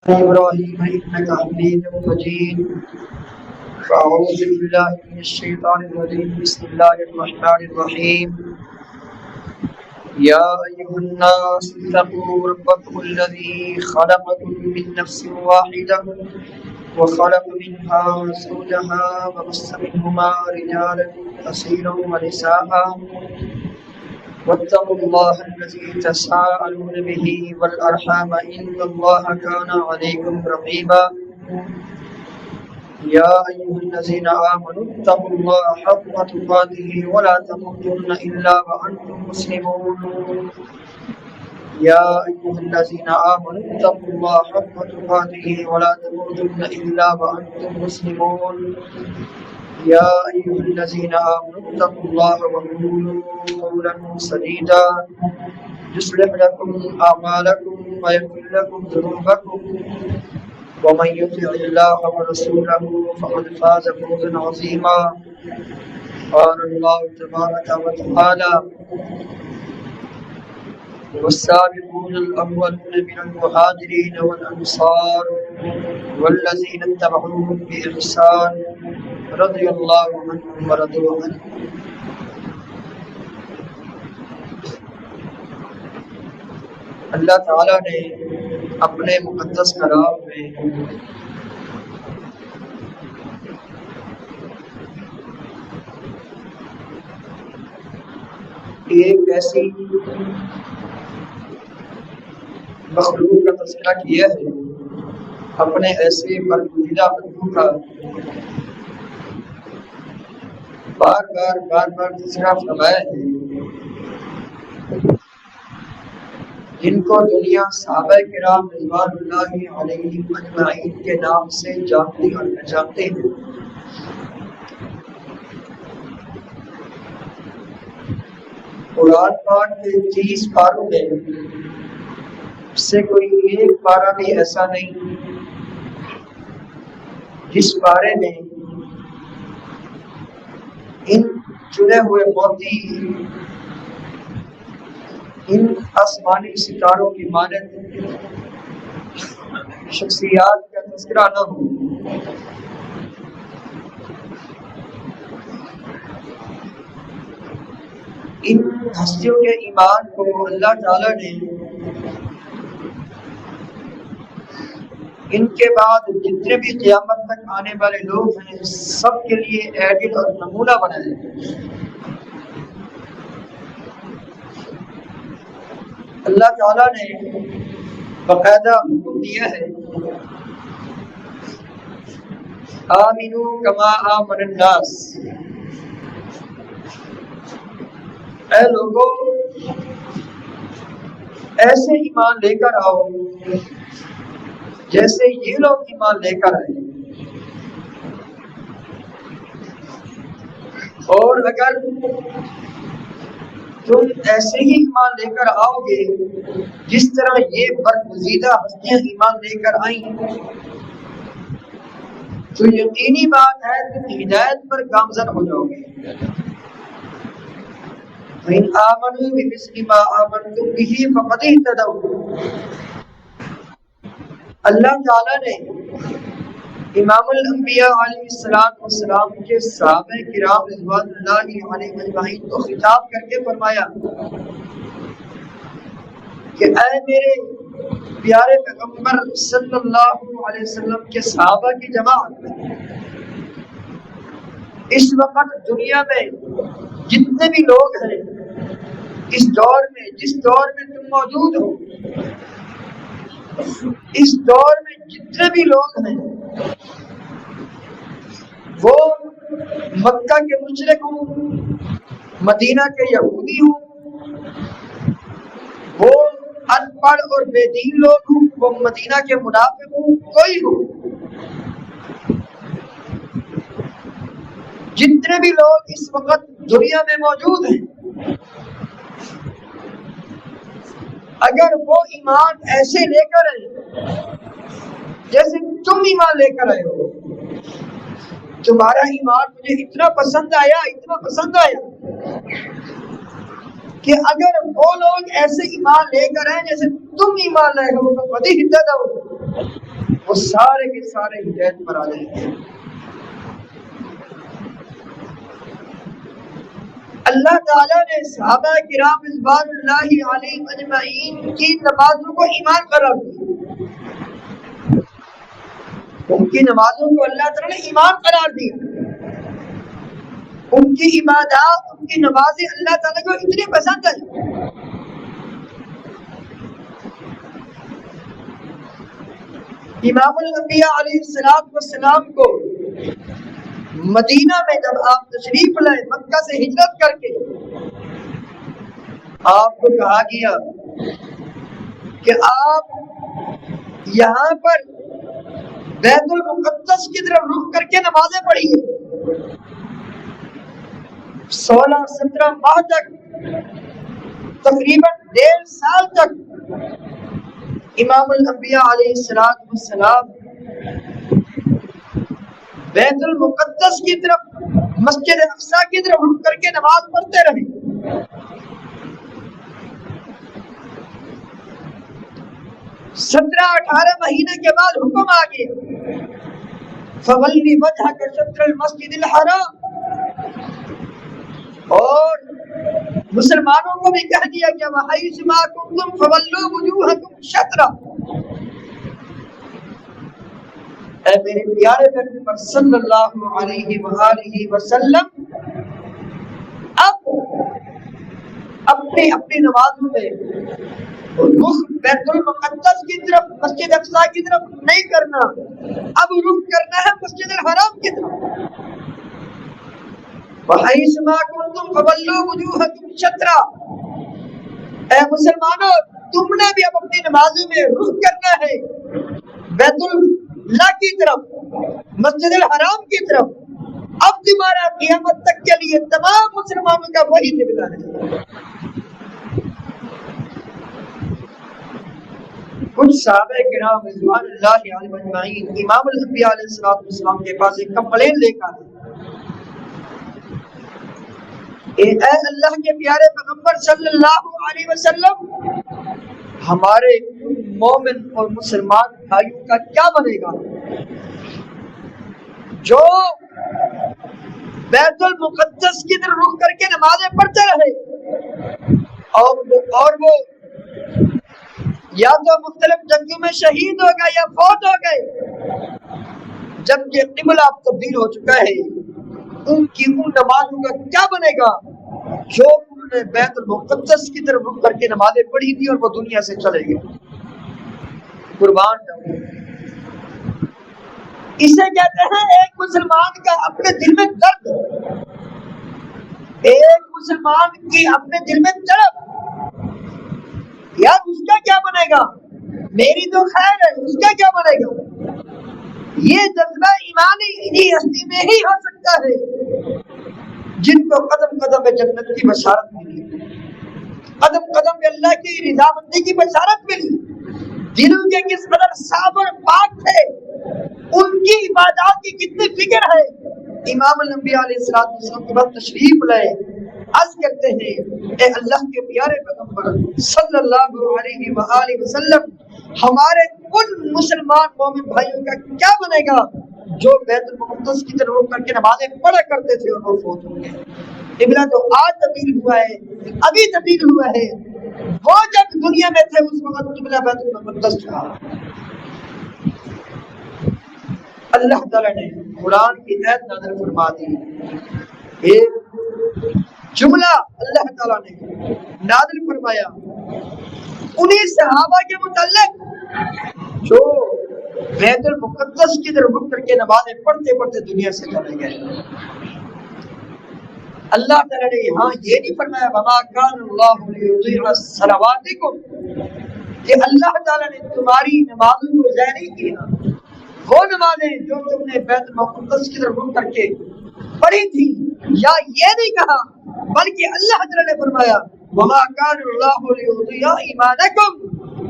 إبراهيم إنك حميد مجيد. فأعوذ بالله من الشيطان الرجيم. بسم الله الرحمن الرحيم. يا أيها الناس اتقوا ربكم الذي خلقكم من نفس واحدة وخلق منها زوجها وبث منهما رجالا كثيرا ونساء واتقوا الله الذي تساءلون به والأرحام إن الله كان عليكم رقيبا. يا أيها الذين آمنوا اتقوا الله حق تقاته ولا تموتن إلا وأنتم مسلمون. يا أيها الذين آمنوا اتقوا الله حق تقاته ولا تموتن إلا وأنتم مسلمون. يا أيها الذين آمنوا اتقوا الله وقولوا قولا سديدا يصلح لكم أعمالكم ويغفر لكم ذنوبكم ومن يطع الله ورسوله فقد فاز فوزا عظيما. قال الله تبارك وتعالى: والسابقون الأولون من المهاجرين والأنصار والذين اتبعوهم بإحسان رضي الله عنهم ورضوا عنه. اللہ تعالیٰ نے اپنے مقدس کلام میں ایک ایسی مخلوق کا تذکرہ کیا ہے، اپنے ایسے برگزیدہ بندوں کا بار بار تذکرہ فرمایا ہے جن کو دنیا صحابہ کرام رضوان اللہ علیہم اجمعین کے نام سے جانتی اور پہچانتے ہیں۔ قرآن پاک کے 30 پاروں میں سے کوئی ایک پارہ بھی ایسا نہیں جس پارے میں ان چنے ہوئے موتی، ان آسمانی ستاروں کی مانند شخصیات کا تذکرہ نہ ہو۔ ان ہستیوں کے ایمان کو اللہ تعالی نے ان کے بعد جتنے بھی قیامت تک آنے والے لوگ ہیں سب کے لیے ایڈل اور نمونہ بنایا ہے۔ اللہ تعالیٰ نے باقاعدہ حکم دیا ہے: آمنو کما آمن الناس، اے لوگو ایسے ایمان لے کر آؤ جیسے یہ لوگ ایمان لے کر آئے، اور اگر تم ایسے ہی ایمان لے کر آؤ گے جس طرح یہ برگزیدہ ہستیاں ایمان لے کر آئیں تو یقینی بات ہے تم ہدایت پر گامزن ہو جاؤ گے۔ فَإِنْ آمَنُوا بِمِثْلِ مَا آمَنْتُمْ بِهِ فَقَدِ اهْتَدَوْا۔ اللہ تعالیٰ نے امام الانبیاء علیہ السلام کے صحابہ کرام رضوان اللہ علیہ اجمعین کو خطاب کر کے فرمایا کہ اے میرے پیارے پیغمبر صلی اللہ علیہ وسلم کے صحابہ کی جماعت، اس وقت دنیا میں جتنے بھی لوگ ہیں، اس دور میں جس دور میں تم موجود ہو، اس دور میں جتنے بھی لوگ ہیں وہ مکہ کے مشرک ہوں، مدینہ کے یہودی ہوں، وہ ان پڑھ اور بے دین لوگ ہوں، وہ مدینہ کے منافق ہوں، کوئی ہو، جتنے بھی لوگ اس وقت دنیا میں موجود ہیں، اگر وہ ایمان ایسے لے کر آئے جیسے تم ایمان لے کر آئے ہو، تمہارا ایمان مجھے اتنا پسند آیا کہ اگر وہ لوگ ایسے ایمان لے کر آئے جیسے تم ایمان لائے ہو تو بدی ہدایت ہو، وہ سارے کے سارے ہدایت پر آ جائیں گے۔ اللہ تعالیٰ نے صحابہ کرام رضوان اللہ علیہم اجمعین کی نمازوں کو ایمان قرار دیا۔ ان کی نمازوں کو اللہ تعالیٰ نے ایمان قرار دیا۔ ان کی عبادات، ان کی نمازیں اللہ تعالیٰ کو اتنی پسند ہے۔ امام الانبیاء علیہ السلام کو مدینہ میں جب آپ تشریف لائے مکہ سے ہجرت کر کے، آپ کو کہا گیا کہ آپ یہاں پر بیت المقدس کی طرف رخ کر کے نمازیں پڑھیے۔ 16-17 ماہ تک، تقریباً 1.5 سال تک امام الانبیاء علیہ السلام بیت المقدس کی طرف، مسجد اقصی کی طرف رخ کر کے نماز پڑھتے رہے۔ 17-18 مہینے کے بعد حکم آ گیا، فَوَلِّ وَجْهَكَ شَطْرَ الْمَسْجِدِ الْحَرَامِ، اور مسلمانوں کو بھی کہہ دیا گیا وَحَيْثُ مَا كُنتُمْ فَوَلُّوا وُجُوهَكُمْ شَطْرَهُ۔ اے میرے پیارے پیغمبر صلی اللہ علیہ وآلہ وسلم، اب اپنی اپنی نمازوں میں رخ بیت المقدس کی طرف، مسجد اقصی کی طرف نہیں کرنا، اب رخ کرنا ہے مسجد الحرام کی طرف۔ وَحَيْثُ مَا كُنتُمْ فَوَلُّوا وُجُوهَكُمْ شَطْرَهُ، اے مسلمانوں تم نے بھی اب اپنی نمازوں میں رخ کرنا ہے بیت اللہ کی طرف، مسجد الحرام کی طرف۔ اب تمہارا قیامت تک کے لیے تمام مسلمانوں کا وہی قبلہ ہے۔ کچھ صحابہ کرام رضوان اللہ علیہم اجمعین امام الانبیاء علیہ السلام کے پاس ایک کمپلین لے کر آئے، اے اللہ کے پیارے پیغمبر صلی اللہ علیہ وسلم، ہمارے مومن اور مسلمان بھائیوں کا کیا بنے گا جو بیت المقدس کی طرف رخ کر کے نمازیں پڑھتے رہے اور وہ یا تو مختلف جنگوں میں شہید ہو گئے یا فوت ہو گئے، جب یہ قبلہ تبدیل ہو چکا ہے، ان کی ان نمازوں کا کیا بنے گا جو انہوں نے بیت المقدس کی طرف رخ کر کے نمازیں پڑھی تھی اور وہ دنیا سے چلے گئے۔ قربان جاؤں، اسے کہتے ہیں ایک مسلمان کا اپنے دل میں درد، ایک مسلمان کی اپنے دل میں تڑپ، یار اس کا کیا بنے گا، میری تو خیر ہے، اس کا کیا بنے گا۔ یہ جذبہ ایمانی انہی ہستی میں ہی ہو سکتا ہے جن کو قدم قدم میں جنت کی بشارت ملی، قدم قدم میں اللہ کی رضامندی کی بشارت ملی۔ دلوں کے کس قدر صاف اور پاک تھے، ان کی عبادات کی کتنی فکر ہے۔ امام الانبیاء علیہ السلام کے بعد تشریف لائے، عرض کرتے ہیں اے اللہ کے پیارے پیغمبر صلی اللہ علیہ وآلہ وسلم، ہمارے ان مسلمان مومن بھائیوں کا کیا بنے گا جو بیت المقدس کی طرف رخ کر کے نمازیں پڑھا کرتے تھے اور وہ فوت ہو گئے۔ قبلہ تو آج تبدیل ہوا ہے، ابھی تبدیل ہوا ہے، وہ جب دنیا میں تھے اس وقت قبلہ بیت المقدس تھا۔ اللہ تعالیٰ نے قرآن کی آیت نازل فرما دی، ایک جملہ اللہ تعالیٰ نے نازل فرمایا انہی صحابہ کے متعلق جو بیت المقدس کی طرف رخ کر کے نمازیں پڑھتے پڑھتے دنیا سے چلے گئے۔ اللہ تعالیٰ نے یہاں یہ نہیں فرمایا وَمَا كَانَ اللَّهُ لِيُضِيعَ صَلَوَاتِكُمْ، کہ اللہ تعالیٰ نے تمہاری نمازوں کو ضائع نہیں کیا، وہ نمازیں جو تم نے بیت المقدس کی طرف رخ کر کے پڑھی تھی، یا یہ نہیں کہا بلکہ اللہ تعالیٰ نے فرمایا وَمَا كَانَ اللَّهُ لِيُضِيعَ إِيمَانَكُمْ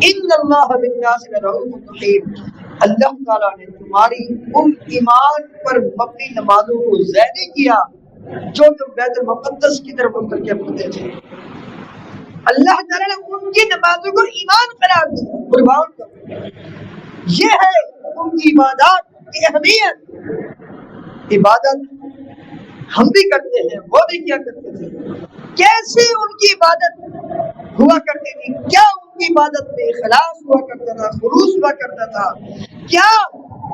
إِنَّ اللَّهَ بِالنَّاسِ لَرَءُوفٌ رَحِيمٌ، اللہ تعالیٰ نے تمہاری ان ایمان پر مبنی نمازوں کو ضائع نہیں کیا جو تم بیت المقدس کی طرف رخ کر کے پڑھتے تھے۔ اللہ تعالیٰ نے ان کی نمازوں کو ایمان قرار دیا۔ قربان یہ ہے ان کی عبادات کی اہمیت. عبادت ہم بھی کرتے ہیں، وہ بھی کیا کرتے تھے، کیسی ان کی عبادت ہوا کرتی تھی، کیا ان کی عبادت میں اخلاص ہوا کرتا تھا، خلوص ہوا کرتا تھا، کیا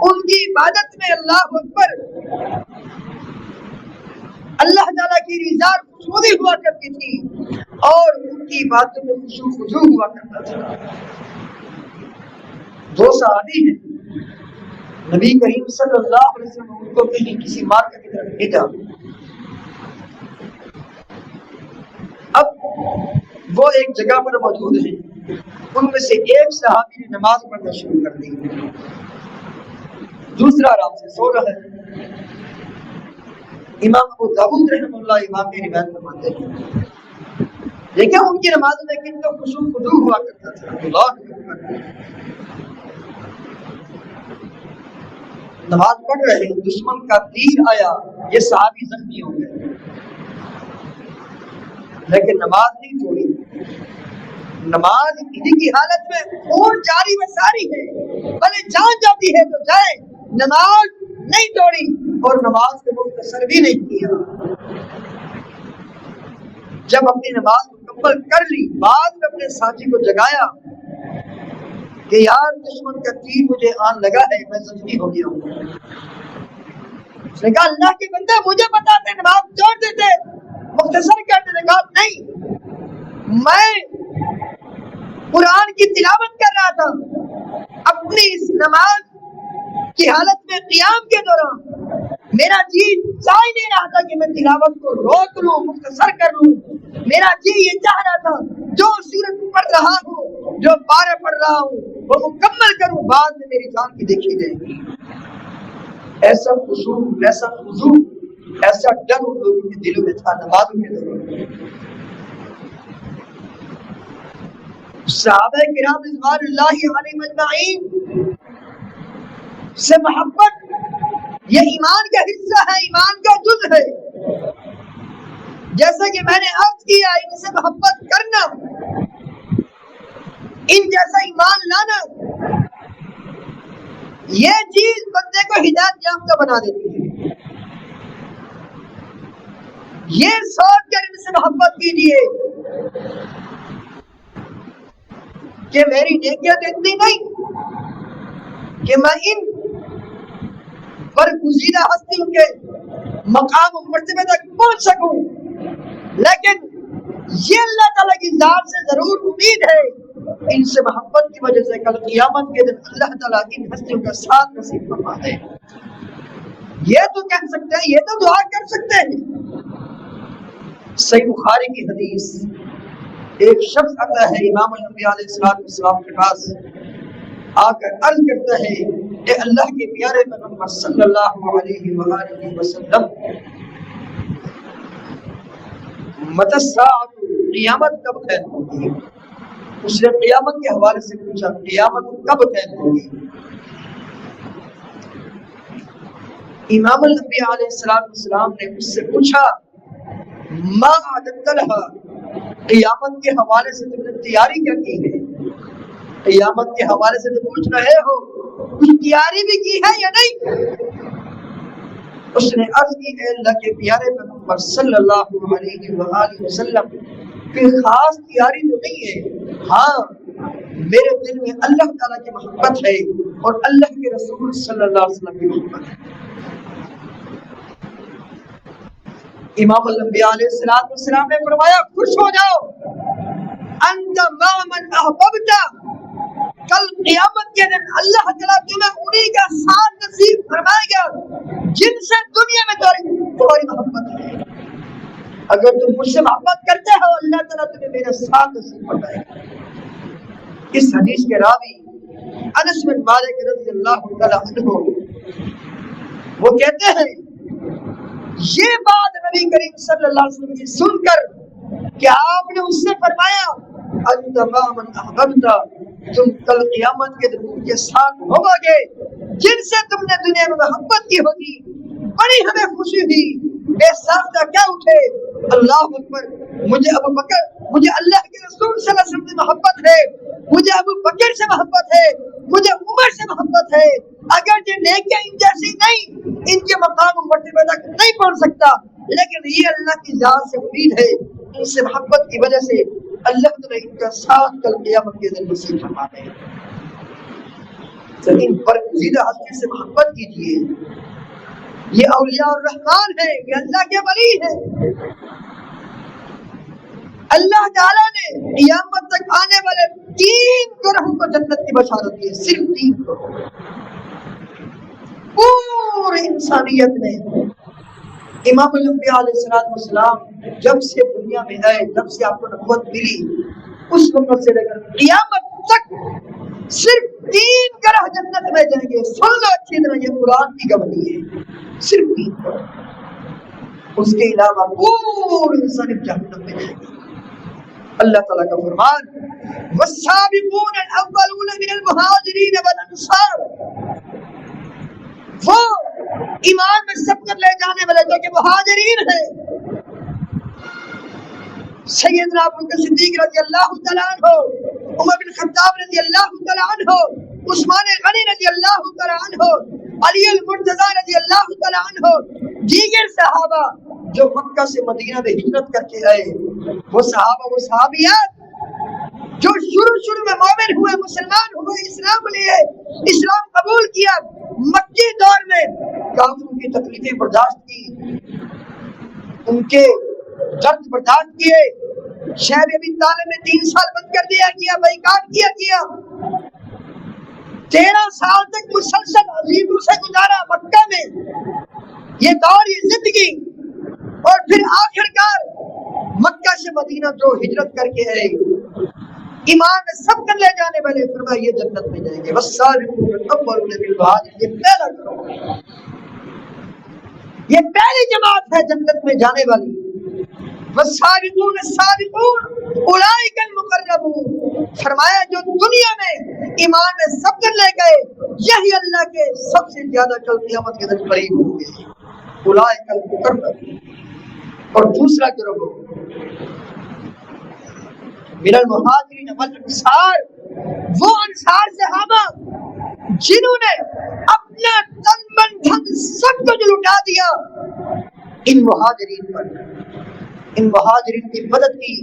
ان کی عبادت میں اللہ اکبر اللہ تعالیٰ کی رضا اور خوشنودی ہوا کرتی تھی، اور ان کی عبادت میں خشوع خضوع ہوا کرتا تھا. دو صحابی ہیں، نبی کریم صلی اللہ علیہ وسلم ان کو کسی مارکیٹ کی طرف بھیجا. اب وہ ایک جگہ پر موجود ہیں، ان میں سے ایک صحابی نے نماز پڑھنا شروع کر دی، دوسرا آرام سے سو رہا ہے. امام ابو داؤد رحمہ اللہ امام کی روایت فرماتے ہیں، دیکھیں ان کی نماز میں کتنا خشوع خضوع ہوا کرتا تھا. اللہ اکبر. نماز پڑھ رہے ہیں، دشمن کا تیر آیا، یہ صحابی زخمی ہو گئے، لیکن نماز نہیں چھوڑی. نماز انہی کی حالت میں خون جاری و ساری ہے، بھلے جان جاتی ہے تو جائے، نماز نہیں توڑی اور نماز کو مختصر بھی نہیں کیا. جب اپنی نماز مکمل کر لی، بعد میں اپنے ساتھی کو جگایا کہ یار دشمن کا تیر مجھے آن لگا ہے، میں زخمی ہو گیا ہوں. اس نے کہا اللہ کے بندے مجھے بتاتے، نماز چھوڑ دیتے، مختصر کر دیتے. کہا نہیں، میں قرآن کی تلاوت کر رہا تھا، اپنی اس نماز کی حالت میں قیام کے دوران میرا جی چاہ ہی نہیں رہا تھا کہ میں تلاوت کو روک لوں، مختصر کر لوں. میرا جی یہ چاہ رہا تھا جو سورت پڑھ رہا ہوں، جو پارے پڑھ رہا ہوں، وہ مکمل کروں، بعد میں میری جان کی دیکھی جائے گی. ایسا خشوع، ایسا خضوع، ایسا ڈر ان لوگوں کے دلوں میں تھا نمازوں کے دوران. صحابہ کرام رضوان اللہ علیہم اجمعین سے محبت یہ ایمان کا حصہ ہے، ایمان کا جز ہے. جیسا کہ میں نے عرض کیا، ان سے محبت کرنا، ان جیسا ایمان لانا، یہ چیز بندے کو ہدایت یافتہ بنا دیتی ہے. یہ سوچ کر ان سے محبت کیجیے کہ میری نیکیاں تو اتنی نہیں کہ میں ان برگزیدہ ہستیوں کے مقام و مرتبے تک پہنچ سکوں، لیکن یہ اللہ تعالیٰ کی ذات سے ضرور امید ہے، ان سے محبت کی وجہ سے کل قیامت کے دن اللہ تعالیٰ ان ہستیوں کا ساتھ نصیب فرما دے. یہ تو کہہ سکتے ہیں، یہ تو دعا کر سکتے ہیں. صحیح بخاری کی حدیث، ایک شخص آتا ہے امام الانبیاء علیہ السلام کے پاس، آ کر عرض کرتا ہے اے اللہ کے پیارے پیغمبر صلی اللہ علیہ وآلہ وسلم، متی الساعۃ، قیامت کب قائم ہوگی؟ اس نے قیامت کے حوالے سے پوچھا، قیامت کب قائم ہوگی؟ امام الانبیاء علیہ السلام نے اس سے پوچھا ما اعددت لها، قیامت کے حوالے سے تم نے تیاری کیا کی ہے؟ قیامت کے حوالے سے تم پوچھ رہے ہو، کچھ تیاری بھی کی ہے یا نہیں؟ اس نے عرض کی اے اللہ کے پیارے پیغمبر صلی اللہ علیہ وآلہ وسلم، کوئی خاص تیاری تو نہیں ہے، ہاں میرے دل میں اللہ تعالیٰ کی محبت ہے اور اللہ کے رسول صلی اللہ علیہ وسلم کی محبت ہے. امام الانبیاء علیہ السلام نے فرمایا خوش ہو جاؤ، انت ما من احببت، کل قیامت کے دن اللہ تعالیٰ تمہیں انہی کا ساتھ نصیب فرمائے گا جن سے دنیا میں تمہاری محبت ہے. اگر تم مجھ سے محبت کرتے ہو، اللہ تعالیٰ تمہیں میرا ساتھ نصیب فرمائے گا. اس حدیث کے راوی انس بن مالک رضی اللہ تعالیٰ عنہ وہ کہتے ہیں یہ بات نبی کریم صلی اللہ علیہ وسلم کی سن کر کہ آپ نے اس سے فرمایا انت ما من احببت، تم کل قیامت کے دن ان کے ساتھ ہوگا گے جن سے تم نے دنیا میں محبت کی ہوگی، بڑی ہمیں خوشی ہوئی، بے ساختہ کیا اٹھے، اللہ اکبر، مجھے ابو بکر، مجھے اللہ کے رسول صلی اللہ علیہ وسلم کی محبت ہے، مجھے ابو بکر سے محبت ہے، مجھے عمر سے محبت ہے، اگر یہ نیکیاں ان جیسی نہیں، ان کے مقام و مرتبے تک نہیں پہنچ سکتا، لیکن یہ اللہ کی ذات سے امید ہے، ان سے محبت کی وجہ سے اللہ تعالیٰ ان کا ساتھ کل قیامت کے دن نصیب فرما دے۔ ان پر زیادہ ہستی سے محبت کیجیے، یہ اولیاء الرحمن ہے، یہ اللہ کے ولی ہے۔ اللہ تعالیٰ نے قیامت تک آنے والے 3 گروہوں کو جنت کی بشارت دی ہے، صرف 3 گروہ۔ پوری انسانیت نے امام الانبیاء علیہ السلام جب سے دنیا میں آئے، جب سے آپ کو نبوت ملی، اس وقت سے لے کر قیامت تک صرف 3 گروہ جنت میں جائیں گے۔ سن لو اچھی طرح، یہ قرآن کی گواہی ہے، صرف 3 گروہ، اس کے علاوہ پوری انسانیت جہنم میں جائے گی۔ اللہ تعالیٰ کا فرمان والسابقون الاولون من المہاجرین والانصار، وہ ایمان میں سبقت لے جانے والے جو کہ مہاجرین ہیں، سیدنا ابوبکر صدیق رضی اللہ تعالیٰ عنہ، عمر بن خطاب رضی اللہ تعالیٰ عنہ، عثمان غنی رضی اللہ تعالیٰ عنہ، علی المرتضی رضی اللہ تعالیٰ عنہ، دیگر صحابہ جو مکہ سے مدینہ میں ہجرت کر کے آئے، وہ صحابہ وہ صحابیات جو شروع میں مومن ہوئے، مسلمان ہوئے، اسلام لیے، اسلام قبول کیا، مکی دور میں کافروں کی تکلیفیں برداشت کی، ان کے درد برداشت کیے، شہر ابی طالب میں 3 سال بند کر دیا گیا، بائیکاٹ کیا گیا، 13 سال تک مسلسل عزیزوں سے گزارا مکہ میں، یہ دور، یہ زندگی، اور پھر آخر کار مکہ سے مدینہ جو ہجرت کر کے آئے، ایمان میں سب کر لے جانے والے، فرمایا یہ جنت میں جائیں گے۔ والسابقون الاولون من المہاجرین، یہ پہلا گروہ، یہ پہلی جماعت ہے جنت میں جانے والی۔ والسابقون السابقون اولئک المقربون، فرمایا جو دنیا میں ایمان میں سب کر لے گئے، یہی اللہ کے سب سے زیادہ کل قیامت کے دن قریب ہوں گے، اولئک المقربون۔ اور دوسرا گروہ من المہاجرین والانصار، وہ انصار صحابہ جنہوں نے اپنا تن من دھن سب کچھ لٹا دیا ان مہاجرین پر، ان مہاجرین کی مدد کی۔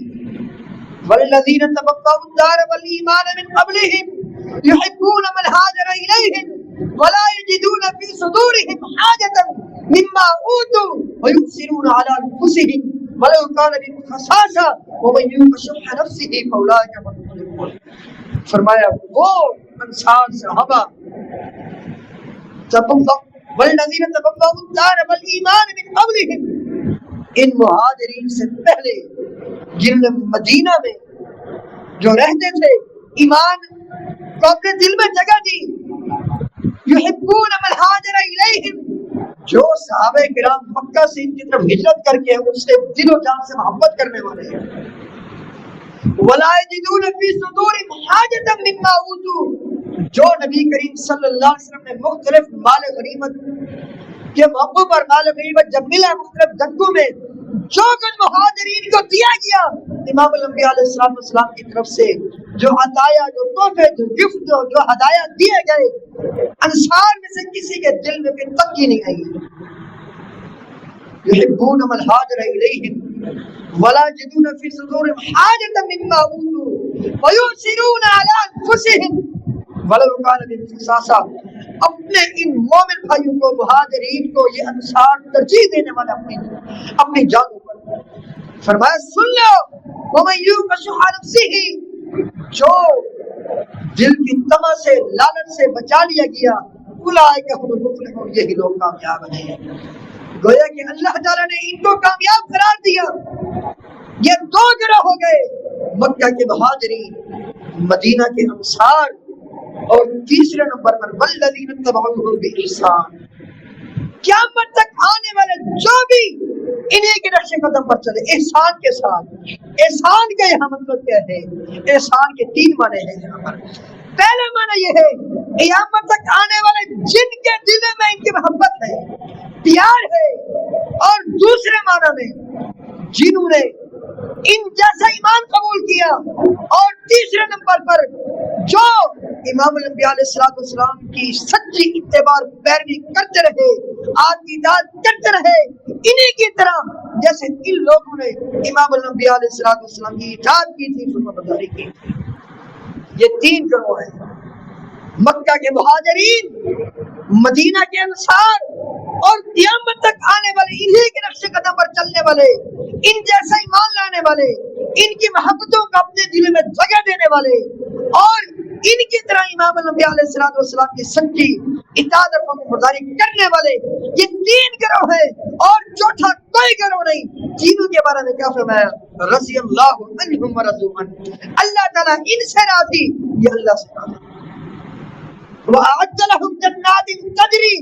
والذین تبوأوا الدار والایمان من قبلهم يحبون من هاجر الیہم ولا یجدون فی صدورهم حاجة مما اوتوا ويؤثرون على انفسهم ولو كان بهم خصاصة ومن يوق شح نفسه فاولئک هم المفلحون۔ فرمایا وہ انصار صحابہ والذین تبوأوا الدار والایمان من قبلهم، ان مہاجرین سے پہلے جن نے مدینہ میں جو رہتے تھے، ایمان کو اپنے دل میں جگہ دی، یحبون من ہاجر الیہم، جو صحابہ کرام مکہ سے ان کی طرف ہجرت کر کے ان سے دل و جان سے محبت کرنے والے ہیں، ولا یجدون فی صدورہم حاجۃ مما اوتوا، جو نبی کریم صلی اللہ علیہ وسلم نے مختلف مال غنیمت کے موقع پر، مال غنیمت جب ملا مختلف جنگوں میں، جو کچھ مہاجرین کو دیا گیا، امام الانبیاء علیہ السلام کی طرف سے جو عطایا، جو تحفے، جو گفٹ، جو ہدایہ دیے گئے، انصار میں سے کسی کے دل میں کوئی تنگی نہیں آئی۔ یحبون من ہاجر الیہم ولا یجدون فی صدورہم حاجۃ مما اوتوا ویؤثرون علی انفسہم ولو کان بہم خصاصہ، اپنے ان مومن بھائیوں کو، مہاجرین کو، یہ انصار ترجیح دینے والے اپنی جانوں پر۔ فرمایا سن لو ومن یوق شح نفسہ، جو دل کی طمع سے، لالچ سے بچا لیا گیا، اولئک هم المفلحون، یہی لوگ کامیاب ہیں۔ گویا کہ اللہ تعالیٰ نے ان کو کامیاب قرار دیا۔ یہ 2 گروہ ہو گئے، مکہ کے مہاجرین، مدینہ کے انصار، اور تیسرے نمبر پر والذین اتبعوہ بإحسان، قیامت تک آنے والے جو بھی انہیں کے نقش قدم پر چلے احسان کے ساتھ۔ احسان کا یہاں مطلب کیا ہے؟ احسان کے 3 معنی ہیں یہاں پر۔ پہلا معنی یہ ہے قیامت تک آنے والے جن کے دلوں میں ان کی محبت ہے، پیار ہے، اور دوسرے معنی میں جنہوں نے ان جیسا ایمان قبول کیا، اور تیسرے نمبر پر امام الانبیاء علیہ السلام کی سچی اتباع پیروی کرتے رہے، آپ کی اطاعت کرتے رہے، انہی کی طرح جیسے ان لوگوں نے امام الانبیاء علیہ السلام کی اطاعت کی تھی، فرما برداری کی تھی۔ یہ تین گروہ ہیں، مکہ کے مہاجرین، مدینہ کے انصار اور قیامت تک آنے والے انہی کے نقش قدم پر چلنے والے، ان جیسا ایمان لانے والے، ان کی محبتوں کو اپنے دل میں جگہ دینے والے اور ان کی طرح امام الانبیاء علیہ السلام کی سچی اطاعت اور فرمانبرداری کرنے والے، یہ تین گروہ ہیں اور چوتھا کوئی گروہ نہیں۔ تینوں کے بارے میں کیا فرمایا؟ رضی اللہ عنہم ورضوا عنہ، اللہ تعالیٰ ان سے راضی، یہ اللہ سے راضی۔ وَأَعَدَّ لَهُمْ جَنَّاتٍ تَجْرِي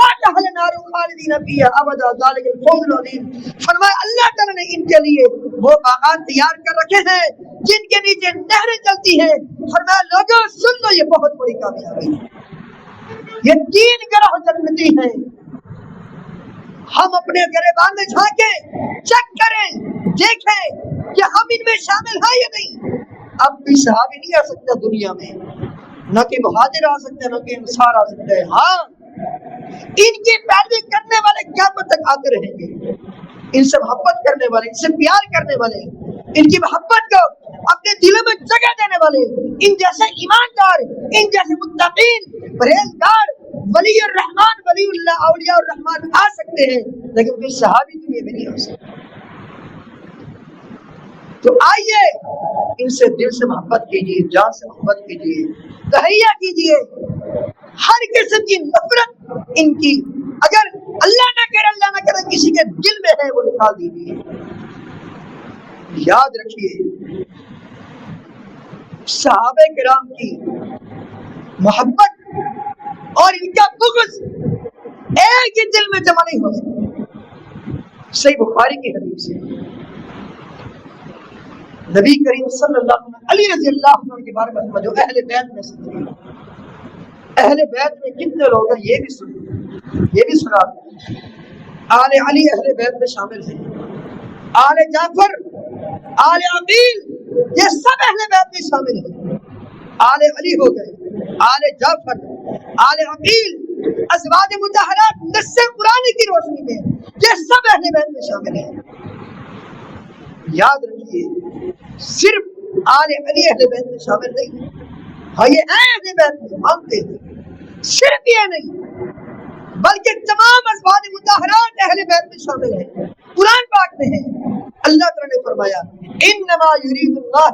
تَحْتَهَا الْأَنْهَارُ خَالِدِينَ فِيهَا أَبَدًا ذَلِكَ الْفَوْزُ الْعَظِيمُ۔ فرمایا اللہ تعالیٰ نے ان کے لیے وہ باغات تیار کر رکھے ہیں جن کے نیچے نہریں چلتی ہیں۔ فرمایا لوگوں سن لو، یہ بہت بڑی کامیابی ہے۔ یہ تین گروہ جنتی ہیں۔ ہم اپنے گریبان میں جھانکیں، چیک کریں، دیکھیں کہ ہم ان میں شامل ہیں یا نہیں۔ اب بھی صحابی نہیں آ سکتا دنیا میں، نہ کہ مہاجر آ سکتے ہیں، نہ کہ انصار آ سکتے ہیں۔ ہاں، ان کی پیروی کرنے والے قیامت تک آتے رہیں گے، ان سے محبت کرنے والے، ان سے پیار کرنے والے، ان کی محبت کو اپنے دلوں میں جگہ دینے والے، ان جیسے ایماندار، ان جیسے متقین، پرہیزگار، ولی الرحمن، ولی اللہ، اولیاء الرحمن آ سکتے ہیں، لیکن کوئی صحابی دنیا میں نہیں آ سکتے۔ تو آئیے ان سے دل سے محبت کیجیے، جان سے محبت کیجیے، تہیہ کیجیے، ہر قسم کی نفرت ان کی اگر اللہ نہ کرے کسی کے دل میں ہے وہ نکال دیجیے۔ یاد رکھیے صحابہ کرام کی محبت اور ان کا بغض ایک ہی دل میں جمع نہیں ہو سکتا۔ صحیح بخاری کی حدیث ہے، نبی کریم صلی اللہ علیہ وسلم علی رضی اللہ عنہ کے بارے میں جو اہل بیت میں سے تھے، اہل بیت میں کتنے لوگ ہیں یہ بھی سنا۔ آل علی اہل بیت میں شامل ہیں، آل جعفر، آل عقیل، یہ سب اہل بیت میں شامل ہیں۔ آل علی ہو گئے، آل جعفر، آل عقیل، ازواج مطہرات نص قرآن کی روشنی میں یہ سب اہل بیت میں شامل ہیں۔ یاد رکھیے صرف آل علی اہل بیت میں شامل نہیں، ہاں یہ ہیں اہل بیت میں، مانتے ہیں، صرف یہ نہیں بلکہ تمام ازواج مطہرات اہل بیت میں شامل ہیں۔ قرآن پاک میں ہے، اللہ تعالیٰ نے فرمایا انما یرید اللہ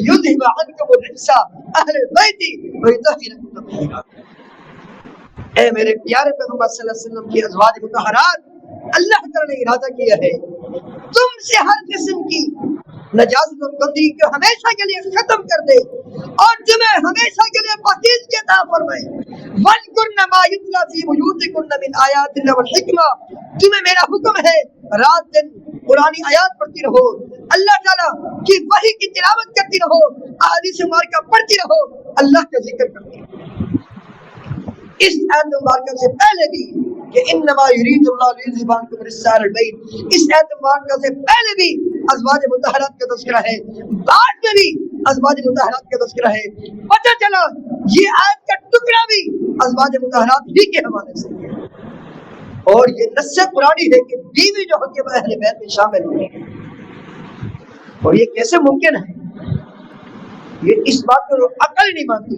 یذہب عنکم الرجس اہل البیت ویطہرکم تطہیرا۔ اے میرے پیارے پیغمبر صلی اللہ علیہ وسلم کی ازواج مطہرات، اللہ تعالیٰ نے ارادہ کیا ہے تم سے ہر قسم کی نجاست اور گندگی کو ہمیشہ کے لیے ختم کر دے اور تمہیں ہمیشہ کے لیے پاکیزگی عطا فرمائے۔ وَاذْكُرْنَ مَا يُتْلَىٰ فِي بُيُوتِكُنَّ مِنْ آيَاتِ اللَّهِ وَالْحِكْمَةِ، تمہیں میرا حکم ہے رات دن قرآنی آیات پڑھتی رہو، اللہ تعالیٰ کی وحی کی تلاوت کرتی رہو، احادیث مبارکہ پڑھتی رہو، اللہ کا ذکر کرتی رہو۔ اس آیت مبارکہ سے پہلے بھی کہ انما یرید اللہ لیذہب عنکم الرجس اہل البیت، اس آیت مبارکہ سے پہلے بھی ازواج مطہرات کا تذکرہ ہے، بعد میں بھی ازواج مطہرات کا تذکرہ ہے۔ پتہ چلا یہ آیت کا ٹکڑا بھی ازواج مطہرات ہی کے حوالے سے ہے، اور یہ نص قرآنی ہے کہ بیوی جو ہوتی ہے وہ اہل بیت میں شامل ہوتی ہے۔ اور یہ کیسے ممکن ہے؟ یہ اس بات کو عقل نہیں مانتی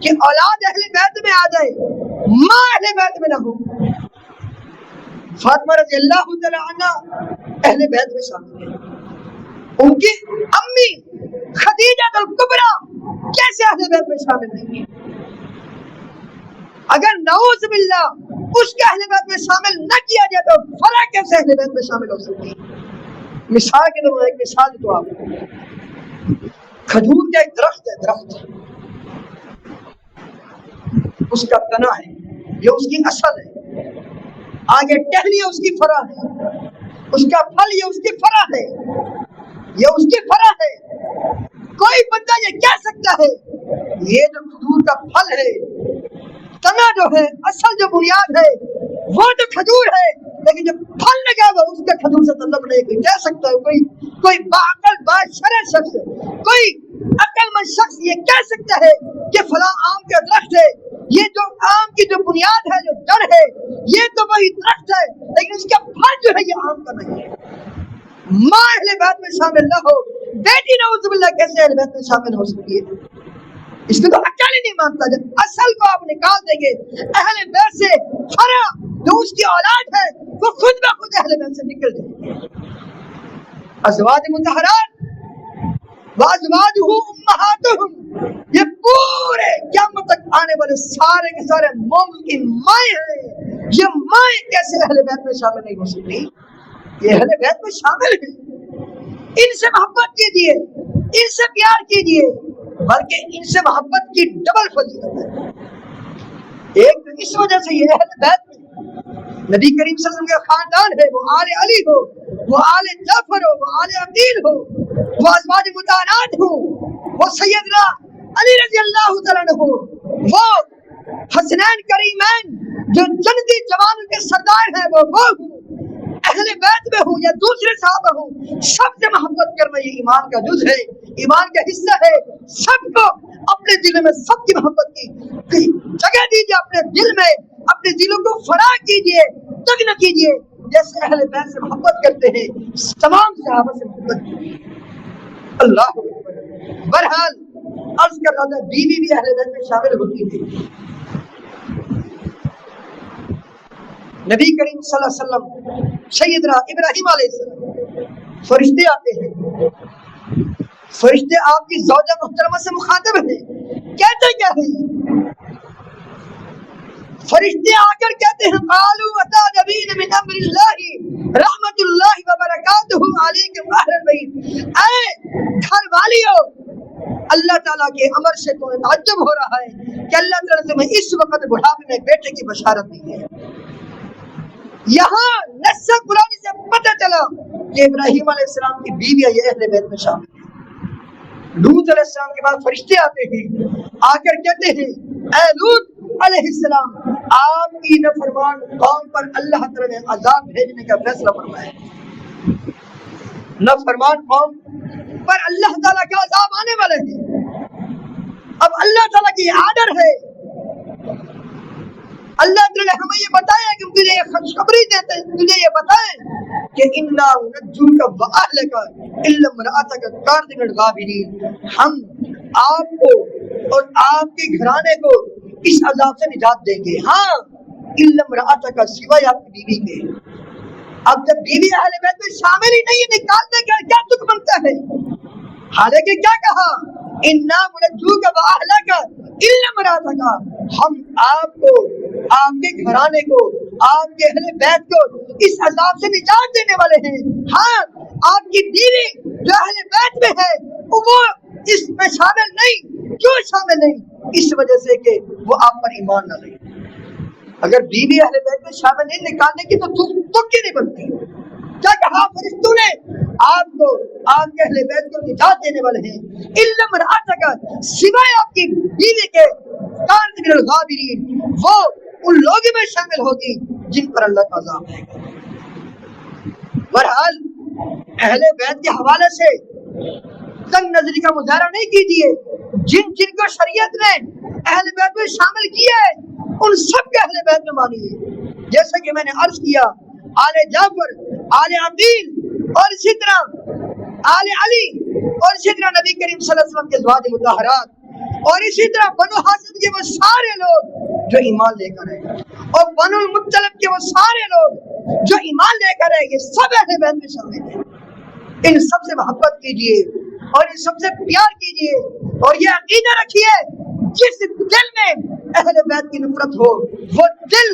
کہ اولاد اہل بیت میں آ جائے، ماں اہل بیت میں نہ ہو۔ فاطمہ رضی اللہ تعالی عنہ اہل بیت میں شامل ہے، ان کی امی خدیجہ الکبریٰ کیسے اہل بیت میں شامل نہیں ہے؟ اگر نعوذ باللہ اس کے اہل بیت میں شامل نہ کیا جائے تو فلاں کیسے اہل بیت میں شامل ہو سکتی ہے؟ مثال کے طور پر ایک مثال تو آپ کھجور کا ایک درخت ہے، درخت اس کا تنا ہے، یہ اس کی اصل ہے، آگے ٹہنی اس کی فرع ہے، اس کا پھل یہ اس کی فرع ہے، یہ اس کی فرع ہے۔ کوئی بندہ یہ کہہ سکتا ہے یہ جو کھجور کا پھل ہے، تنا جو ہے، اصل جو بنیاد ہے وہ تو کھجور ہے، لیکن جب پھل لگا ہوا اس کا کھجور سے تعلق نہیں کوئی کہہ سکتا ہے، کوئی باعقل باشرع شخص، کوئی عقل مند شخص یہ کہہ سکتا ہے کہ فلاں آم کا درخت ہے، یہ جو آم کی جو بنیاد ہے، جو جڑ ہے، یہ تو وہی درخت ہے، لیکن اس کا پھل جو ہے یہ آم کا نہیں ہے۔ ماں اہل بیت میں شامل نہ ہو، بیٹی نعوذ باللہ کیسے اہل بیت میں شامل ہو سکتی ہے؟ اس کو تو عقل ہی نہیں مانتا۔ جب اصل کو آپ نکال دیں گے اہل بیت سے، فرع جو اس کی اولاد ہے وہ خود بخود اہل بیت سے نکل جائیں گے۔ ازواج مطہرات وازواجہ امہاتہم، یہ پورے قیامت تک آنے والے سارے کے سارے مومن کی مائیں ہیں۔ یہ مائیں کیسے اہل بیت میں شامل نہیں ہو سکتی؟ یہ اہل بیت میں شامل ہیں۔ ان سے محبت کیجیے، ان سے پیار کیجیے، بلکہ ان سے محبت کی ڈبل فضیلت ہے۔ ایک تو اس وجہ سے یہ اہل بیت میں نبی کریم صلی اللہ علیہ وسلم کا خاندان ہے، وہ آل علی ہو، وہ آل جعفر ہو، وہ آل عقیل ہو، وہ ازواج مطہرات ہو، وہ سیدنا علی رضی اللہ تعالیٰ عنہ ہو، وہ حسنین کریمین جو جنتی جوانوں کے سردار ہیں، وہ ہوں، اہل بیت میں ہوں یا دوسرے صحابہ ہوں، سب سے محبت کرنا یہ ایمان کا جز ہے، ایمان کا حصہ ہے۔ سب کو اپنے دل میں سب کی محبت کی جگہ دیجیے، اپنے دل میں اپنے دلوں کو فراغ کیجیے، تنگ نہ کیجیے، جیسے اہل بیت سے محبت کرتے ہیں تمام صحابہ سے محبت کیجیے۔ اللہ اکبر۔ بہرحال عرض کر رہا تھا بیوی بھی اہل بیت میں شامل ہوتی ہے۔ نبی کریم صلی اللہ علیہ وسلم، سیدنا ابراہیم علیہ السلام، فرشتے آتے ہیں، فرشتے آپ کی زوجہ محترمہ سے مخاطب ہیں، کہتے کیا ہیں؟ فرشتے آ کر کہتے ہیں قالوا اتعجبین من امر اللہ رحمت اللہ وبرکاتہ علیکم اہل البیت، اے گھر والیو، اللہ تعالیٰ کے امر سے تمہیں تعجب ہو رہا ہے کہ اللہ تعالیٰ نے تمہیں اس وقت بڑھاپے میں بیٹے کی بشارت دی ہے۔ یہاں نص قرآن سے پتہ چلا کہ ابراہیم علیہ السلام کی بیوی یہ اہل بیت میں شامل ہے۔ لوط علیہ السلام کے بعد فرشتے آتے ہیں، آ کر کہتے ہیں اے لوط علیہ السلام، آپ کی نافرمان قوم پر اللہ تعالیٰ نے عذاب بھیجنے کا فیصلہ فرمایا ہے۔ نافرمان قوم پر اللہ تعالیٰ کا عذاب آنے والے ہیں۔ اب اللہ تعالیٰ کی آرڈر ہے، اللہ تعالیٰ نے ہمیں یہ بتایا کہ تجھے یہ خوشخبری دیتے ہیں، تجھے یہ بتائیں کہ اِنَّا نُنَجُّوكَ وَأَهْلَكَ إِلَّا امْرَأَتَكَ كَانَتْ مِنَ الْغَابِرِينَ، ہم آپ کو اور آپ کے گھرانے کو اس عذاب سے نجات دیں گے، ہاں إِلَّا امْرَأَتَكَ، سوائے آپ کی بیوی کے۔ اب جب بیوی اہل بیت میں شامل ہی نہیں ہے، نکالنے کا کیا تک بنتا ہے؟ حالانکہ کیا کہا اِنَّا نُنَجُّوكَ وَأَهْلَكَ إِلَّا امْرَأَتَكَ، ہم آپ کو، آپ کے گھرانے کو، آپ کے اہل بیت کو اس عذاب سے نجات دینے والے ہیں، ہاں آپ کی بیوی جو اہل بیت میں ہے وہ اس میں شامل نہیں۔ کیوں شامل نہیں؟ اس وجہ سے کہ وہ آپ پر ایمان نہ لائے۔ اگر بیوی اہل بیت میں شامل نہیں نکالنے کی تو تم کی نہیں بنتی۔ کیا کہا فرشتوں نے؟ آپ کو، آپ کے اہل بیت کو نجات دینے والے ہیں، اِلَّا امْرَأَتَكَ، سوائے آپ کی بیوی کے، كَانَتْ مِنَ الْغَابِرِينَ، وہ ان لوگوں میں شامل ہوگی جن پر اللہ کا عذاب ہے۔ بہرحال اہل بیت کے حوالے سے تنگ نظری کا مظاہرہ نہیں کیجیے۔ جن جن کو شریعت نے اہل بیت میں شامل کیا ہے ان سب کے اہل بیت میں مانیے، جیسا کہ میں نے عرض کیا آل جعفر، آل عقیل، اور اسی طرح آل علی، اور اسی طرح نبی کریم صلی اللہ علیہ وسلم کے ازواج مطہرات، اور اسی طرح بنو ہاشم کے وہ سارے لوگ جو ایمان لے کر آئے، اور بنو المطلب کے وہ سارے لوگ جو ایمان لے کر آئے، یہ سب اہل بیت میں شامل ہیں۔ ان سب سے محبت کیجیے اور ان سب سے پیار کیجیے، اور یہ عقیدہ رکھیے جس دل میں اہل بیت کی نفرت ہو وہ دل،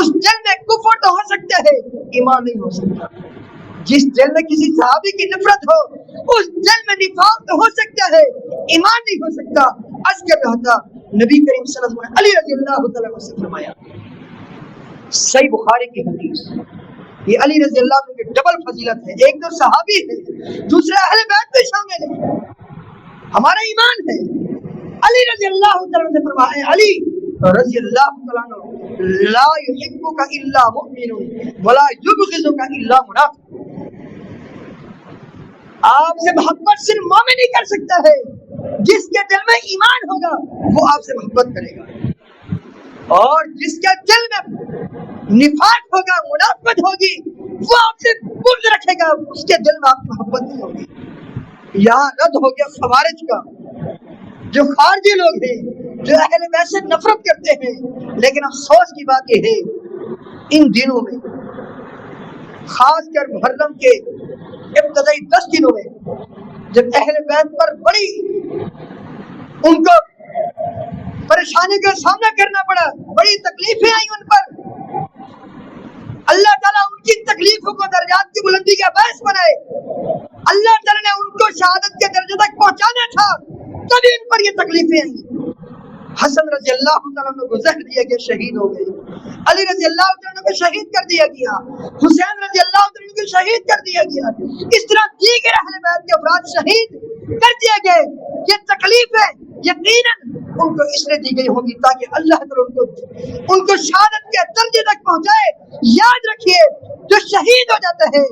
اس دل میں کفر تو ہو سکتا ہے، ایمان نہیں ہو سکتا۔ جس دل میں کسی صحابی کی نفرت ہو اس دل میں نفاق تو ہو سکتا ہے، ایمان نہیں ہو سکتا۔ عرض کر رہا تھا نبی کریم صلی اللہ علیہ وسلم نے علی رضی اللہ تعالیٰ عنہ سے فرمایا، صحیح بخاری کی حدیث، یہ علی رضی اللہ عنہ کی ڈبل فضیلت ہے، ایک تو صحابی ہے، دوسرا اہل بیت میں شامل ہے، ہمارا ایمان ہے۔ علی رضی اللہ تعالیٰ عنہ سے فرمایا، علی رضی اللہ تعالیٰ عنہ لا یحبک الا مؤمن ولا یبغضک الا منافق. آپ سے محبت صرف مومن ہی کر سکتا ہے. جس کے دل میں ایمان ہوگا وہ آپ سے محبت کرے گا, اور جس کے دل میں نفاق ہوگا, منافقت ہوگی, وہ آپ سے بغض رکھے گا, اس کے دل میں آپ کی محبت نہیں ہوگی. یہاں رد ہو گیا خوارج کا, جو خارجی لوگ ہیں, جو اہل بیت سے نفرت کرتے ہیں. لیکن افسوس کی بات یہ ہے ان دنوں میں, خاص کر محرم کے ابتدائی 10 دنوں میں, جب اہل بیت پر بڑی ان کو پریشانی کا سامنا کرنا پڑا, بڑی تکلیفیں آئی ان پر, اللہ تعالیٰ ان کی تکلیفوں کو درجات کی بلندی کا باعث بنائے. اللہ تعالیٰ نے ان کو شہادت کے درجے تک پہنچانا تھا, تبھی ان پر یہ تکلیفیں آئیں. حسن رضی اللہ تعالیٰ عنہ کو زہر دیا گیا, شہید ہو گئے. علی رضی اللہ تعالیٰ عنہ کو شہید کر دیا گیا. حسین رضی اللہ تعالیٰ عنہ کو شہید کر دیا گیا. اس طرح دیگر اہل بیت کے افراد شہید کر دیے گئے. یہ تکلیفیں یقیناً ان کو اس لیے دی گئی ہوگی تاکہ اللہ تعالیٰ ان کو شہادت کے درجے تک پہنچائے. یاد رکھیے, جو شہید ہو جاتا ہے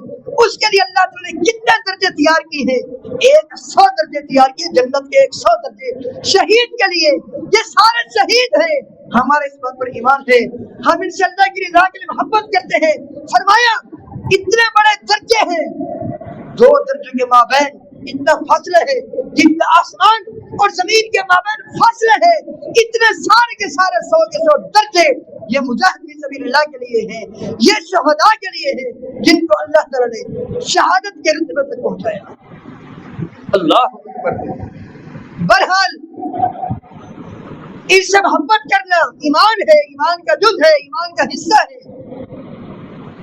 اس کے لیے اللہ تعالیٰ نے کتنے درجے تیار کیے ہیں, 100 درجے تیار کیے, جنت کے 100 درجے شہید کے لیے. یہ سارے شہید ہیں. ہمارے اس بات پر ایمان ہے, ہم ان سے اللہ کی رضا کے لیے محبت کرتے ہیں. فرمایا اتنے بڑے درجے ہیں, 2 درجوں کے مابین اتنا فاصلہ ہے جتنا آسمان اور زمین کے مابین فاصلہ ہے. اتنے سارے کے سارے 100 کے 100 درجے یہ مجاہد فی سبیل اللہ کے لیے ہیں, یہ شہداء کے لیے ہیں, جن کو اللہ تعالیٰ نے شہادت کے رتبے تک پہنچایا. اللہ اکبر. بہرحال ان سے محبت کرنا ایمان ہے, ایمان کا جز ہے, ایمان کا حصہ ہے,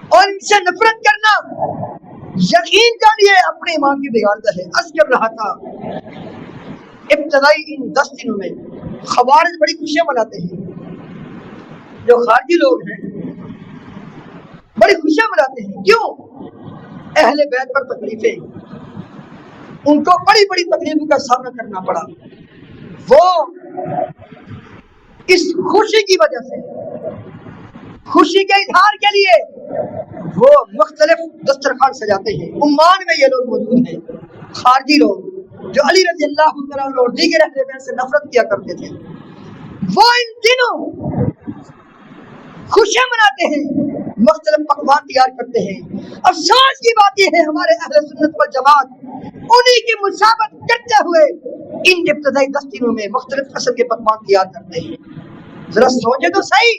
اور ان سے نفرت کرنا یقین جانیے اپنے ایمان کی بگاڑتا ہے. عرض کر رہا تھا ابتدائی ان 10 دنوں میں خوارج بڑی خوشیاں مناتے ہیں. جو خارجی لوگ ہیں بڑی خوشیاں مناتے ہیں. کیوں؟ اہل بیت پر تکلیفیں, ان کو بڑی بڑی تکلیفوں کا سامنا کرنا پڑا. وہ اس خوشی کی وجہ سے, خوشی کے اظہار کے لیے وہ مختلف دسترخوان سجاتے ہیں. عمان میں یہ لوگ موجود ہیں, خارجی لوگ جو علی رضی اللہ تعالیٰ عنہ اور دیگر اہل بیت سے نفرت کیا کرتے تھے. وہ ان دنوں خوشیاں مناتے ہیں, مختلف پکوان تیار کرتے ہیں. افسوس کی بات یہ ہے ہمارے اہل سنت والجماعت انہی کی مشابہت کرتے ہوئے ان ابتدائی 10 دنوں میں مختلف قسم کے پکوان تیار کرتے ہیں. ذرا سوچے تو صحیح,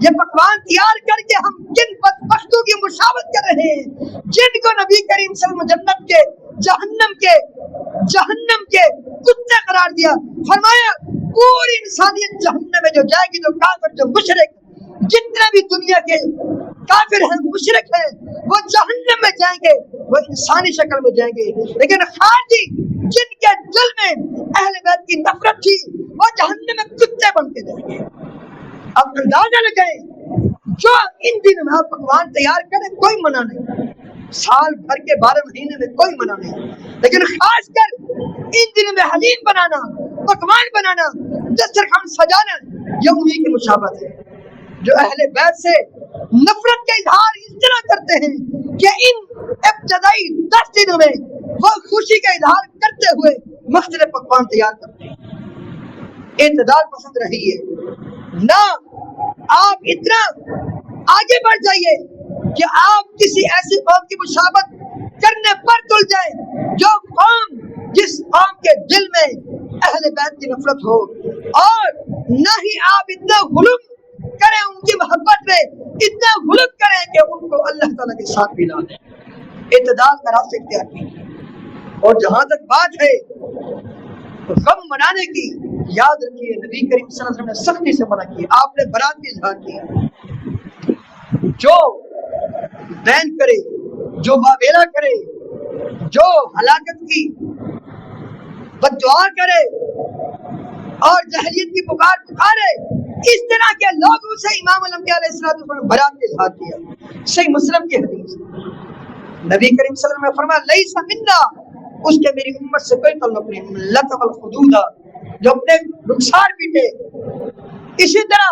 یہ پکوان تیار کر کے ہم کن بدبختوں کی مشابہت کر رہے ہیں, جن کو نبی کریم صلی اللہ علیہ وسلم جنت کے جہنم کے کتے قرار دیا. فرمایا پوری انسانیت جہنم میں جو جائے گی, جو کافر, جو مشرک, جتنے بھی دنیا کے کافر ہیں, مشرک ہیں, وہ جہنم میں جائیں گے, وہ انسانی شکل میں جائیں گے. لیکن خارجی جن کے دل میں اہل بیت کی نفرت تھی, وہ جہنم میں کتے بن کے جائیں گے. اب اندازہ لگائیں, جو ان دنوں میں پکوان تیار کرے کوئی منع نہیں, سال بھر کے 12 مہینے میں کوئی منع نہیں, لیکن خاص کر ان دنوں میں حلیم بنانا, پکوان بنانا, دسترخوان سجانا, یہ انہی کی مشابہت ہے. جو اہل بیت سے نفرت کا اظہار اس طرح کرتے ہیں کہ ان ابتدائی 10 دنوں میں وہ خوشی کا اظہار کرتے ہوئے مختلف پکوان تیار کرتے ہیں. اعتدال پسند رہیے, نہ آپ اتنا آگے بڑھ جائیے کہ آپ کسی ایسی قوم کی مشابہت کرنے پر تل جائیں جو قوم, جس قوم کے دل میں اہل بیت کی نفرت ہو, اور نہ ہی آپ اتنا غلو کریں ان کی محبت میں, اتنا غلو کریں کہ ان کو اللہ تعالیٰ کے ساتھ ملا دیں. اعتدال کا راستہ اختیار کیجیے. اور جہاں تک بات ہے غم منانے کی, یاد رکھیے نبی کریم صلی اللہ علیہ وسلم نے سختی سے منع کی. آپ نے برات بھی اظہار کیا, جو بین کرے, جو واویلا کرے, جو ہلاکت کی بددعا کرے اور جہلیت کی پکار پکارے, اس طرح کے لوگوں سے امام الانبیاء علیہ السلام نے برات کا اظہار کیا. صحیح مسلم کی حدیث, نبی کریم صلی اللہ علیہ وسلم نے فرمایا لیس منا, اس کے میری امت سے کوئی تعلق نہیں. لطم الحدود, جو اپنے رخسار پیٹے, اسی طرح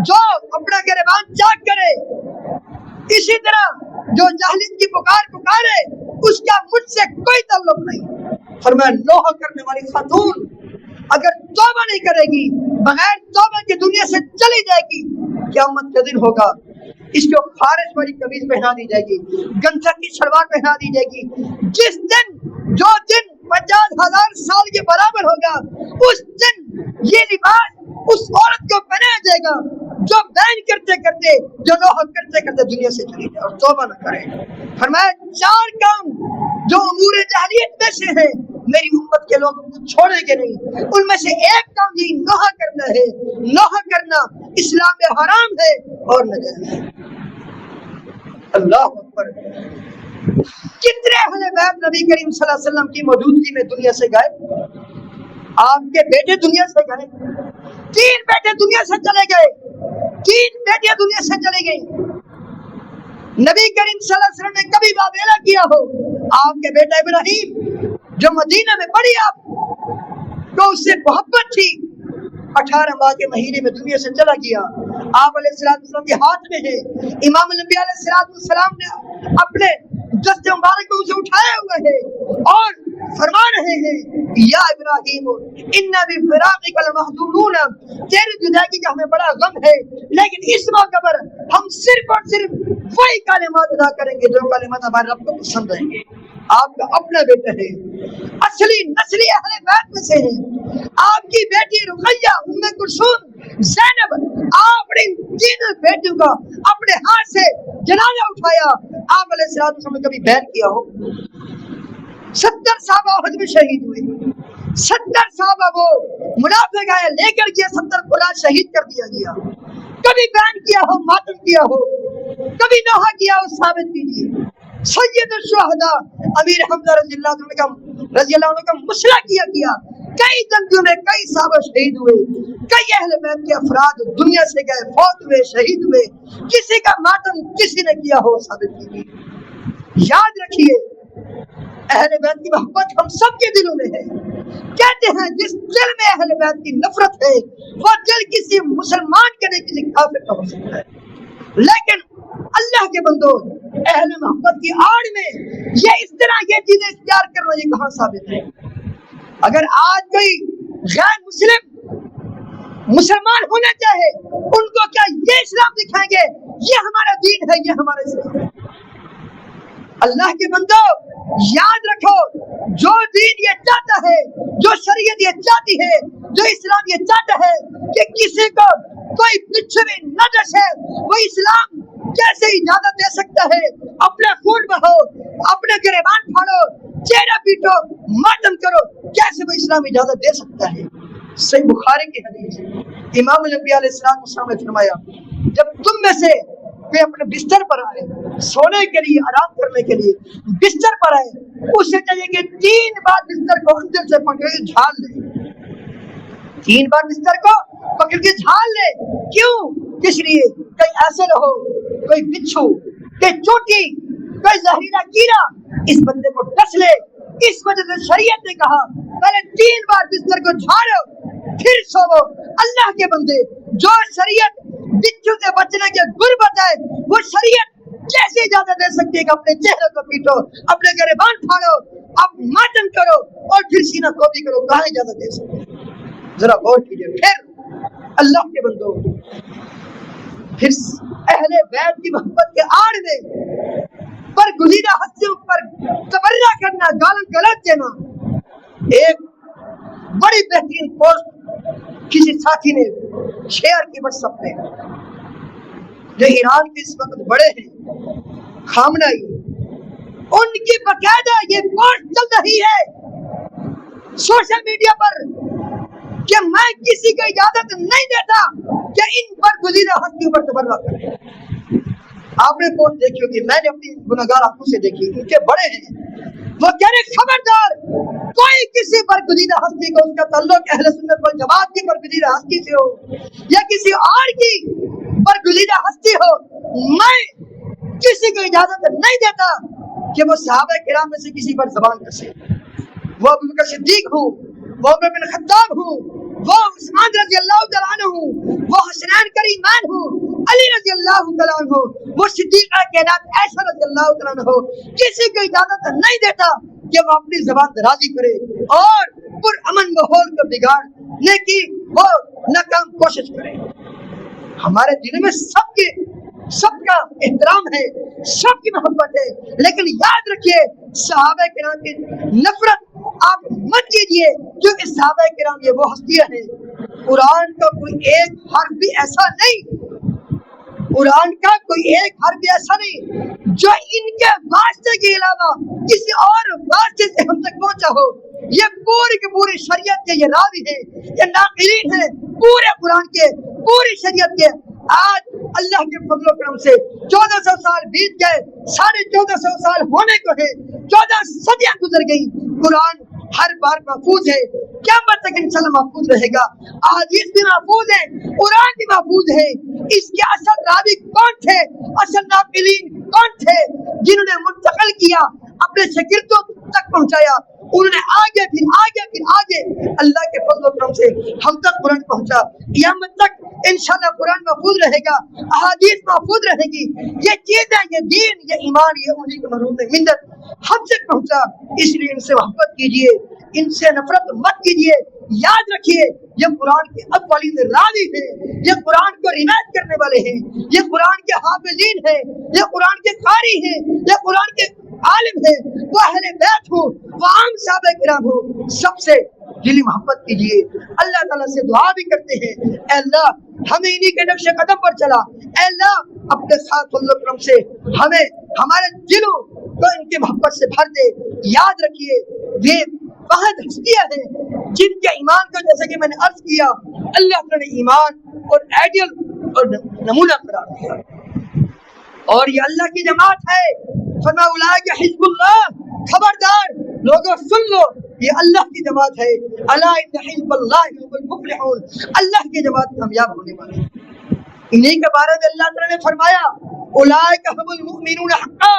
جو اپنا گریبان چاک کرے، اسی طرح جو جاہلیت کی پکارے اس کا مجھ سے کوئی تعلق نہیں۔ فرمایا نوح کرنے والی خاتون اگر توبہ نہیں کرے گی، بغیر توبہ کی دنیا سے چلی جائے گی، قیامت کا دن ہوگا اس کو خارش والی قمیض پہنا دی جائے گی، گنجا کی شلوار پہنا دی جائے گی۔ جس دن جو دن 50,000 سال کے برابر ہوگا، اس دن یہ لباس اس عورت کو پہنایا جائے گا جو بین کرتے کرتے، جو نوح کرتے کرتے دنیا سے چلی جائے اور توبہ نہ کرے۔ فرمایا 4 کام جو امور جاہلیت میں سے ہے، میری امت کے لوگ چھوڑیں گے نہیں، ان میں سے ایک کام یہ نوح کرنا ہے۔ نوح کرنا اسلام میں حرام ہے اور ناجائز ہے۔ اللہ اکبر! کتنے اہل بیت نبی کریم صلی اللہ علیہ وسلم کی موجودگی میں دنیا سے گئے؟ آپ کے بیٹے دنیا سے گئے، 3 بیٹے دنیا سے چلے گئے، 3 بیٹیاں دنیا سے چلے گئی۔ نبی کریم صلی اللہ علیہ وسلم نے کبھی واویلا کیا ہو؟ آپ کے بیٹا ابراہیم جو مدینہ میں پڑھی آپ کو اس سے محبت تھی، 18 ماہ کے مہینے میں دنیا سے چلا گیا۔ آپ علیہ السلام کے ہاتھ میں ہے، امام الانبیاء علیہ السلام نے اپنے دست مبارک کو اسے اٹھایا ہوا ہے اور فرما رہے ہیں یا ابراہیم انا بفراقک لمحزونون، تیری جدائی کا ہمیں بڑا غم ہے، لیکن اس موقع پر ہم صرف اور صرف وہی کلمات ادا کریں گے جو کلمات ہمارے رب کو پسند آئیں گے۔ آپ کا اپنا بیٹا ہے، اصلی نسلی اہل بیت میں سے ہے۔ آپ کی بیٹی رقیہ، ام کلثوم، زینب، آپ نے ان 3 بیٹیوں کا اپنے ہاتھ سے جنازہ اٹھایا۔ آپ علیہ السلام نے کبھی بیعت کیا ہو؟ 70 صحابہ احد میں شہید ہوئے، 70 صحابہ وہ منافق آئے لے کر گیا، 70 کو شہید کر دیا گیا۔ کبھی بیان کیا ہو، ماتم کیا ہو، کبھی نوحہ کیا ہو، ثابت کیجیے۔ سید الشہداء امیر حمزہ رضی اللہ عنہ کا مسئلہ کیا گیا، کئی جنگوں میں کئی صحابہ شہید ہوئے، کئی اہل بیت کے افراد دنیا سے گئے، فوت ہوئے، شہید ہوئے، کسی کا ماتم کسی نے کیا ہو، ثابت کیجیے۔ یاد رکھیے اہل بیت کی محبت ہم سب کے دلوں میں ہے۔ کہتے ہیں جس دل میں اہل بیت کی نفرت ہے وہ دل کسی مسلمان کے نہیں کسی کافر کا ہو سکتا ہے، لیکن اللہ کے بندو اہل محبت کی آڑ میں یہ اس طرح یہ چیزیں اختیار کرنا یہ کہاں ثابت ہے؟ اگر آج کوئی غیر مسلمان ہونا چاہے ان کو کیا یہ اسلام دکھائیں گے یہ ہمارا دین ہے، یہ ہمارا اسلام ہے؟ اللہ کے بندو یاد رکھو، جو دین یہ چاہتا ہے، جو شریعت یہ چاہتی ہے، جو اسلام یہ چاہتا ہے کہ کسی کو کوئی پچھے میں نہ دسے، وہ اسلام کیسے اجازت دے سکتا ہے؟ اپنے خون بہو، اپنے گریبان پھاڑو، چہرہ پیٹو، ماتم کرو، کیسے وہ اسلام اجازت دے سکتا ہے؟ صحیح بخاری کی حدیث ہے، امام الانبیاء علیہ السلام نے فرمایا جب تم میں سے کوئی اپنے بستر پر آئے، سونے کے لیے، آرام کرنے کے لیے بستر پر آئے، اسے چاہیے کہ 3 بار بستر کو اندر سے پکڑ کے جھاڑ لے، 3 بار بستر کو پکڑ کے جھاڑ لے۔ کیوں؟ اس لیے کہیں ایسے نہ ہو کوئی بچھو، کوئی چوٹی، کوئی زہریلا کیڑا اس بندے کو ڈس لے۔ اس وجہ سے شریعت نے کہا پہلے 3 بار بستر کو جھاڑو پھر سوو۔ اللہ کے بندے، جو شریعت بچھو سے بچنے کے گر بتائے وہ شریعت کیسے اجازت دے سکتی ہے کہ اپنے چہرے کو پیٹو، اپنے گریبان پھاڑو، اب ماتم کرو اور پھر سینہ گوبی کرو؟ کہاں اجازت دے سکتے ہیں؟ ذرا غور کیجیے۔ پھر اللہ کے بندو، پھر اہل بیت کی محبت کے آڑ میں پر گزیدہ ہستیوں پر تبرہ کرنا، گالاں گلوچ دینا۔ ایک بڑی بہترین پوسٹ کسی ساتھی نے شیئر کی واٹس ایپ پہ، جو ایران کے اس وقت بڑے ہیں، خامنائی، ان کی باقاعدہ یہ پوسٹ چل رہی ہے سوشل میڈیا پر کہ میں کسی کو اجازت نہیں دیتا کہ ان پر گزیدہ ہستیوں پر تبرہ کرے۔ آپ نے پوسٹ دیکھی ہوگی، میں نے اپنی گناہگار آنکھوں سے دیکھی، ان کے بڑے ہیں، وہ کہہ رہے خبردار کوئی کسی پر گزیدہ ہستی کو، اس کا تعلق اہل سنت والجماعت کی پر گزیدہ ہستی سے ہو یا کسی اور کی پر گزیدہ ہستی ہو، میں کسی کو اجازت نہیں دیتا کہ وہ صحابہ کرام میں سے کسی پر زبان کسے، وہ ابو بکر صدیق ہوں، وہ عمر بن خطاب ہوں، وہ عثمان رضی اللہ تعالیٰ عنہ ہوں، وہ حسنین کا ایمان ہو، علی رضی اللہ تعالیٰ عنہ وہ صدیقہ کائنات عائشہ رضی اللہ تعالیٰ عنہ کسی کو اجازت نہیں دیتا کہ وہ اپنی زبان درازی کرے اور پرامن ماحول کو بگاڑنے کی وہ ناکام کوشش کرے۔ ہمارے دل میں سب کا احترام ہے، سب کی محبت ہے، لیکن یاد رکھیے صحابہ کرام کی نفرت آپ مت کیجیے، کیونکہ صحابہ کرام یہ وہ ہستیاں ہیں، قرآن کا کوئی ایک حرف بھی ایسا نہیں، قرآن کا کوئی ایک حرف بھی ایسا نہیں جو ان کے واسطے کے علاوہ کسی اور واسطے سے ہم تک پہنچا ہو۔ یہ پوری کی پوری شریعت کے یہ راوی ہیں، یہ ناقلین ہیں پورے قرآن کے، پوری شریعت کے۔ آج اللہ کے فضل و کرم سے 1400 سال بیت گئے، 1450 سال ہونے کو ہے، 14 صدیاں گزر گئی، قرآن ہر بار محفوظ ہے، قیامت تک انشاءاللہ محفوظ رہے گا، احادیث بھی محفوظ ہے، قرآن بھی محفوظ ہے۔ اس کے اصل راوی کون تھے، اصل ناقلین کون تھے، جنہوں نے منتقل کیا، اپنے شاگردوں تک پہنچایا، انہوں نے آگے پھر آگے اللہ کے فضل و کرم سے ہم تک قرآن پہنچا۔ قیامت تک انشاءاللہ قرآن محفوظ رہے گا، احادیث محفوظ رہے گی، یہ چیزیں، یہ دین، یہ ایمان، یہ انہی کے مرہون منت ہم سے پہنچا۔ اس لیے ان سے محبت کیجئے، ان سے نفرت مت کیجئے۔ یاد رکھیے یہ قرآن کے اولین راوی ہیں، یہ قرآن کو روایت کرنے والے ہیں، یہ قرآن کے حافظین ہیں، یہ قرآن کے قاری ہیں، یہ قرآن کے عالم ہیں، وہ اہل بیت ہو، وہ عام صحابہ کرام ہو، سب سے دلی محبت کیجئے۔ اللہ تعالیٰ سے دعا بھی کرتے ہیں، اے اللہ ہمیں انہی کے نقش قدم پر چلا، اے اللہ اپنے ساتھ فضل و کرم سے ہمیں ہمارے دلوں کو ان کی محبت سے بھر دے۔ یاد رکھیے یہ بہت ہستیاں ہیں جن کے ایمان کو، جیسے کہ میں نے عرض کیا، اللہ تعالیٰ نے ایمان اور آئیڈیل اور نمونہ قرار دیا، اور یہ اللہ کی جماعت ہے۔ فرمایا اولئک حزب اللہ، خبردار لوگوں سن لو یہ اللہ کی جماعت ہے، الا ان حزب اللہ هم المفلحون، اللہ کی جماعت کامیاب ہونے والی ہے۔ انہی کے بارے میں اللہ تعالیٰ نے فرمایا اولئک هم المؤمنون حقا،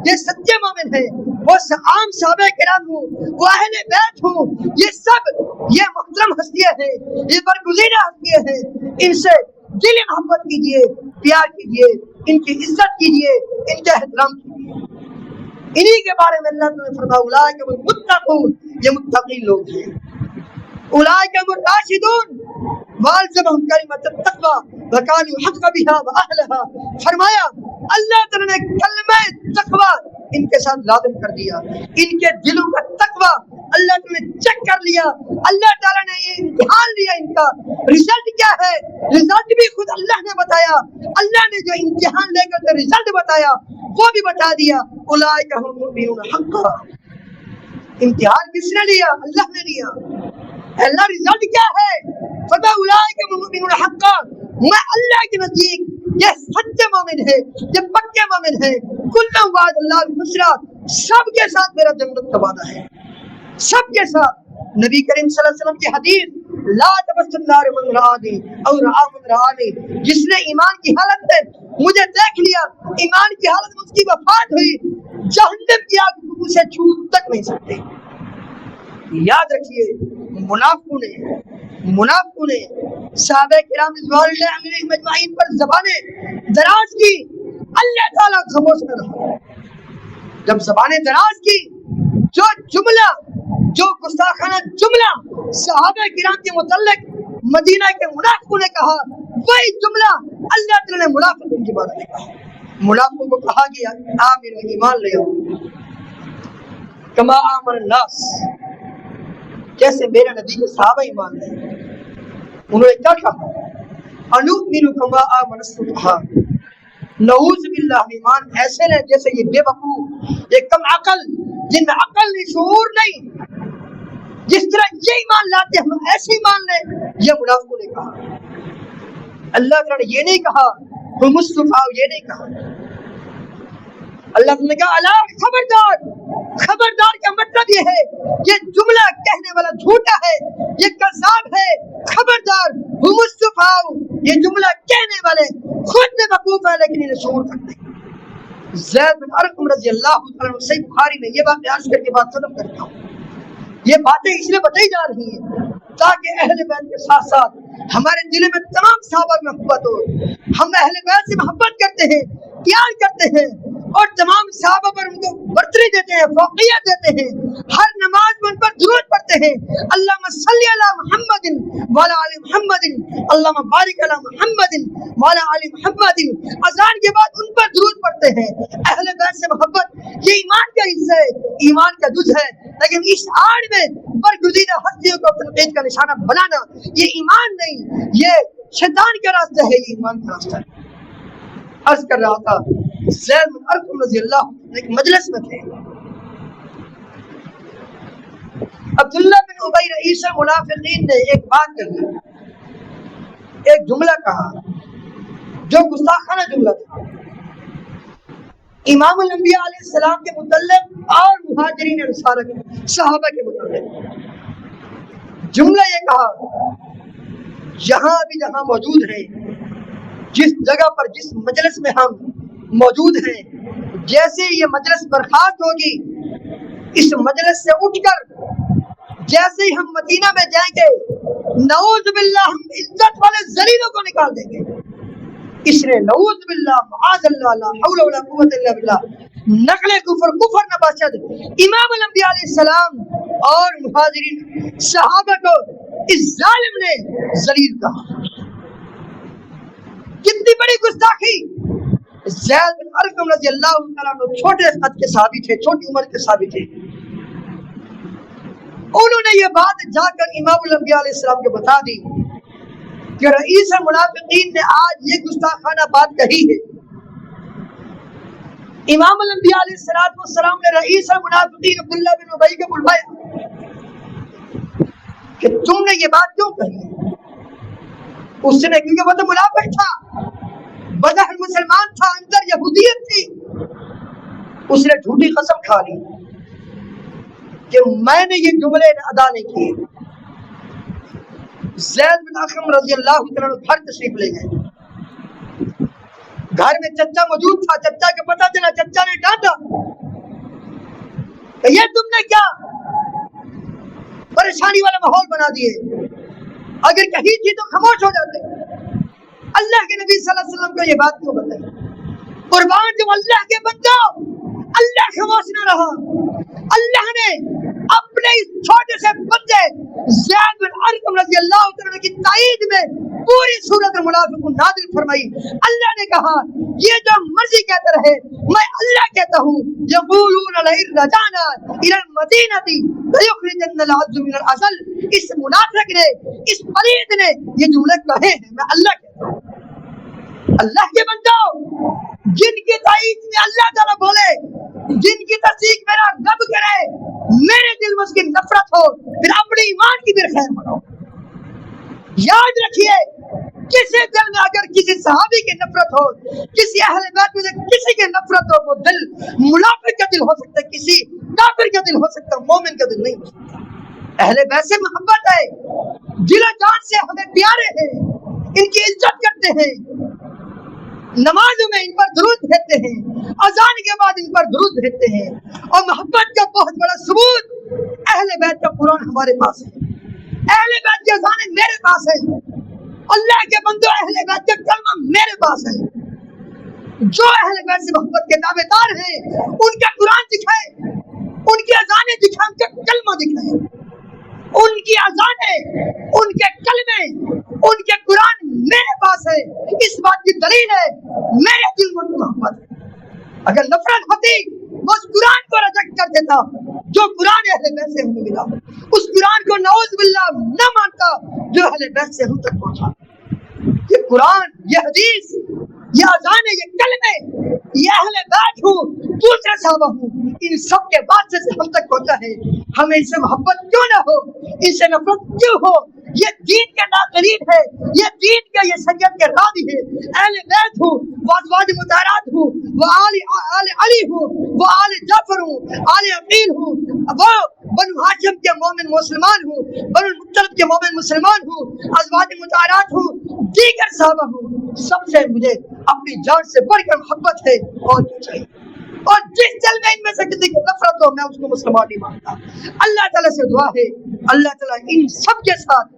یہ سچے مومن ہیں، وہ عام صحابہ کرام ہوں، وہ اہل بیت ہوں، یہ سب یہ محترم ہستیاں ہیں، یہ برگزیدہ ہستیاں ہیں، ان سے دلی محبت کیجئے، پیار کیجئے، ان کی عزت کیجئے، ان کا احترام کیجئے۔ انہی کے بارے میں اللہ تعالیٰ نے فرمایا اولئک هم المتقون، یہ متقین لوگ ہیں، اولئک هم الراشدون والزمهم کلمۃ التقوی وکانوا حق بها واهلها۔ فرمایا اللہ تعالیٰ نے کلمہ تقوی ان کے ساتھ لازم کر دیا، ان کے دلوں کا تقوی اللہ تعالیٰ نے چیک کر لیا، اللہ تعالیٰ نے یہ امتحان لیا، ان کا رزلٹ کیا ہے، رزلٹ بھی خود اللہ نے بتایا، اللہ نے جو امتحان لے کر رزلٹ بتایا وہ بھی بتا دیا، اولئک هم المؤمنون حقا۔ امتحان کس نے لیا؟ اللہ نے لیا۔ اللہ رزلٹ کیا ہے؟ فرمایا اولئک هم المؤمنون حقا، میں اللہ کے نزدیک یہ سچے مومن ہے، یہ پکے مومن ہے، کلنا وعد اللہ الحسنی، سب کے ساتھ میرا جنت کا وعدہ ہے، سب کے ساتھ۔ نبی کریم صلی اللہ علیہ وسلم کی حدیث لا تمس النار من رآنی او رآ من رآنی، جس نے ایمان کی حالت میں مجھے دیکھ لیا، ایمان کی حالت میں اس کی وفات ہوئی، جہنم کی آگ اسے چھو تک نہیں سکتے۔ یاد رکھیے منافقوں نے صحابہ کرام رضوان اللہ علیہم اجمعین پر زبانیں دراز کی، اللہ تعالیٰ خاموش نہ رہا۔ جب زبانیں دراز کی، جو جملہ، جو گستاخانہ جملہ صحابہ کرام کے متعلق مدینہ کے منافقوں نے کہا، وہی جملہ اللہ تعالیٰ نے منافقوں کے بارے میں کہا۔ منافقوں کو کہا گیا آمنو، ایمان لے آؤ، کما آمن الناس، جیسے میرے نبی کے صحابہ ایمان لے۔ انہوں نے کیا کہا؟ انؤمن کما آمن السفہاء، نعوذ باللہ، ایمان ایسے لیں جیسے یہ بے وقوف، یہ کم عقل، جن میں عقل نہیں، شعور نہیں، جس طرح یہ ایمان لاتے ہم ایسے ایمان لیں، یہ منافقوں نے کہا۔ اللہ تعالیٰ نے یہ نہیں کہا، ہم السفہاء، یہ نہیں کہا۔ اللہ تعالیٰ نے کہا الا، خبردار، خبردار کا مطلب یہ ہے یہ جملہ کہنے والا جھوٹا ہے، یہ کذاب ہے، خبردار، ہم السفہاء، یہ جملہ کہنے والے خود بے وقوف ہے لیکن انہیں شعور تک نہیں۔ زید بن ارقم رضی اللہ عنہ، صحیح بخاری میں، یہ بات عرض کر کے بات ختم کرتا ہوں، یہ باتیں اس لیے بتائی جا رہی ہیں تاکہ اہل بیت کے ساتھ ساتھ ہمارے دل میں تمام صحابہ کی محبت ہو. ہم اہل بیت سے محبت کرتے ہیں، پیار کرتے ہیں، اور تمام صحابہ پر ان کو برتری دیتے ہیں، فوقیت دیتے ہیں. ہر نماز میں ان پر درود پڑھتے ہیں. اللہم صلی علی محمد وعلی آل محمد، اللہم بارک علی محمد وعلی آل محمد. اذان کے بعد ان پر درود پڑھتے ہیں. اہل بیت سے محبت یہ ایمان کا حصہ ہے، ایمان کا جز ہے. لیکن اس آڑ میں برگزیدہ ہستیوں کو تنقید کا نشانہ بنانا یہ ایمان نہیں، یہ شیطان کا راستہ ہے، یہ ایمان کا راستہ ہے. عرض کر رہا تھا زید بن ارقم رضی اللہ عنہ ایک مجلس میں تھے. عبداللہ بن ابی رئیس منافقین نے ایک بات کہی، ایک جملہ کہا جو گستاخانہ جملہ تھا امام الانبیاء علیہ السلام کے متعلق اور مہاجرین انصار صحابہ کے متعلق. جملہ یہ کہا، یہاں بھی جہاں موجود ہیں، جس جگہ پر جس مجلس میں ہم موجود ہیں، جیسے یہ مجلس برخاست ہوگی، اس مجلس سے اٹھ کر جیسے ہی ہم مدینہ میں جائیں گے، نعوذ باللہ ہم عزت والے ذلیلوں کو نکال دیں گے. اس نے نعوذ باللہ معاذ اللہ لا حول ولا قوت الا باللہ نقل کفر نہ باشد امام الانبیاء علیہ السلام اور مہاجرین صحابہ کو اس ظالم نے ذلیل کہا. کتنی بڑی گستاخی. زید بن ارقم رضی اللہ تعالیٰ عنہ چھوٹے قد کے صحابی تھے، چھوٹی عمر کے صحابی تھے. انہوں نے یہ بات جا کر امام الانبیاء علیہ السلام کو بتا دی کہ رئیس منافقین نے آج یہ گستاخانہ بات کہی ہے. امام الانبیاء علیہ السلام نے رئیس منافقین عبداللہ بن ابی کو بلوایا کہ تم نے یہ بات کیوں کہی. اس نے کیونکہ وہ تو منافق تھا، بظاہر مسلمان تھا، اندر یہودیت تھی. اس نے جھوٹی قسم کھا لی کہ میں نے یہ جملے ادا نہیں کیے. زید بن ارقم رضی اللہ عنہ گھر تشریف لے گئے. گھر میں چچا موجود تھا. چچا کے پتہ چلا، چچا نے ڈانٹا کہ یہ تم نے کیا پریشانی والا ماحول بنا دیے، اگر کہیں تھی تو خاموش ہو جاتے. اللہ کے نبی صلی اللہ علیہ وسلم کو یہ بات کیوں بتائی؟ قربان جب اللہ کے بندو، اللہ خاموش نہ رہا. اللہ نے اپنے اس چھوٹے سے بندے زید بن ارقم رضی اللہ عنہ کی تائید میں پوری سورۃ المنافقون نازل فرمائی. اللہ نے کہا یہ جو مرضی کہتا رہے، میں اللہ کہتا ہوں یقولون لئن رجعنا الی المدینہ لیخرجن العز من الاذل. اس منافق نے، اس پلید نے یہ جملے کہے ہیں، میں اللہ کہتا ہوں. اللہ کے بندو، جن کی تائید میں اللہ تعالیٰ بولے، جن کی تصدیق میرا رب کرے، میرے دل میں اس کی نفرت ہو، پھر اپنے ایمان کی بھی خیر مناؤ. یاد رکھیے، کسی دل میں اگر کسی صحابی کی نفرت ہو، کسی اہل بیت میں سے کسی کی نفرت ہو، وہ دل منافق کا دل ہو سکتا ہے، کسی کافر کا دل ہو سکتا ہے، مومن کا دل نہیں ہو سکتا. اہل بیت سے محبت ہے، دل و جان سے ہمیں پیارے ہیں، ان کی عزت کرتے ہیں، نمازوں میں ان پر درود بھیجتے ہیں، اذان کے بعد ان پر درود بھیجتے ہیں. اور محبت کا بہت بڑا ثبوت اہل بیت کا قرآن ہمارے پاس ہے، اہل بیت کی اذانیں میرے پاس ہے، اللہ کے بندو اہل بیت کا کلمہ میرے پاس ہے. جو اہل بیت سے محبت کے دعوے دار ہیں ان کا قرآن دکھائے، ان کی اذانیں دکھائے، ان کا کلمہ دکھائے. ان کی اذانیں، ان کے کلمے، ان کے قرآن میرے پاس ہے. اس بات کی دلیل ہے میرے دل میں محبت ہے. اگر نفرت ہوتی وہ اس قرآن کو ریجیکٹ کر دیتا جو قرآن اہل بیت سے ہمیں ملا، اس قرآن کو نعوذ باللہ نہ مانتا جو اہل بیت سے ہم تک پہنچا. یہ قرآن، یہ حدیث، یہ اذان، یہ کلمے، یہ اہل بیت ہوں، دوسرے صحابہ ہوں، ان سب کے بعد سے ہم تک پہنچا ہے. ہمیں ان سے محبت کیوں نہ ہو، ان سے نفرت کیوں ہو؟ یہ دین کے ناقرین ہے، یہ دین کے، یہ شریعت کے راوی ہے. اہل بیت ہوں، وہ ازواج مطہرات ہوں، وہ آل علی ہوں، وہ آل جعفر ہوں، آل عقیل ہوں، وہ بنو ہاشم کے مومن مسلمان ہوں، بنو المطلب کے مومن مسلمان ہوں، ازواج مطہرات ہوں، دیگر صحابہ ہوں، سب سے مجھے اپنی جان سے بڑھ کر محبت ہے. اور کیا چاہیے؟ اور جس دل میں ان میں سے کسی کی نفرت ہو میں اس کو مسلمان نہیں مانتا. اللہ تعالیٰ سے دعا ہے اللہ تعالیٰ ان سب کے ساتھ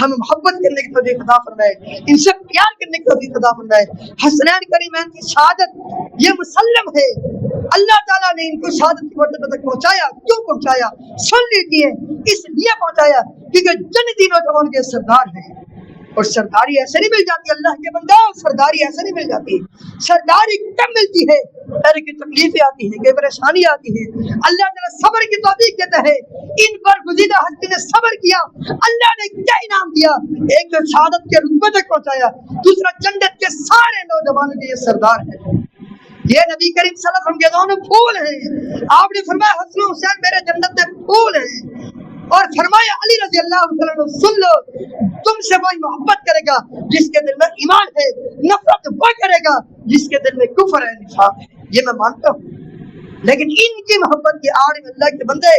ہمیں محبت کرنے کی توفیق عطا فرمائے, ان سے پیار کرنے کی توفیق عطا فرمائے. حسنین کریمین کی شہادت یہ مسلم ہے, اللہ تعالیٰ نے ان کو شہادت کی مرتبہ تک پہنچایا. کیوں پہنچایا؟ سن لیجیے, اس لیے پہنچایا کیونکہ جنتی نوجوان کے سردار ہیں. اور سرداری ایسے نہیں مل جاتی اللہ کے بندہ, سرداری ایسے نہیں مل جاتی. سرداری کب ملتی ہے؟ پہلے کی تکلیفیں آتی ہیں, کوئی پریشانی آتی ہے, اللہ تعالیٰ صبر کی توفیق دیتا ہے. ان پر گزیدہ ہستی نے صبر کیا, اللہ نے کیا انعام دیا؟ ایک تو شہادت کے رتبے تک پہنچایا, دوسرا جنت کے سارے نوجوانوں کے یہ سردار ہیں. یہ نبی کریم صلی اللہ علیہ وسلم کے دونوں پھول ہیں. آپ نے فرمایا حسن و حسین میرے جنت میں پھول ہیں, اور فرمایا علی رضی اللہ عنہ سن لو, تم سے وہی محبت کرے گا جس کے دل میں ایمان ہے, نفرت وہ کرے گا جس کے دل میں کفر ہے, نفاق ہے. یہ میں مانتا ہوں, لیکن ان کی محبت کی آڑ میں اللہ کے بندے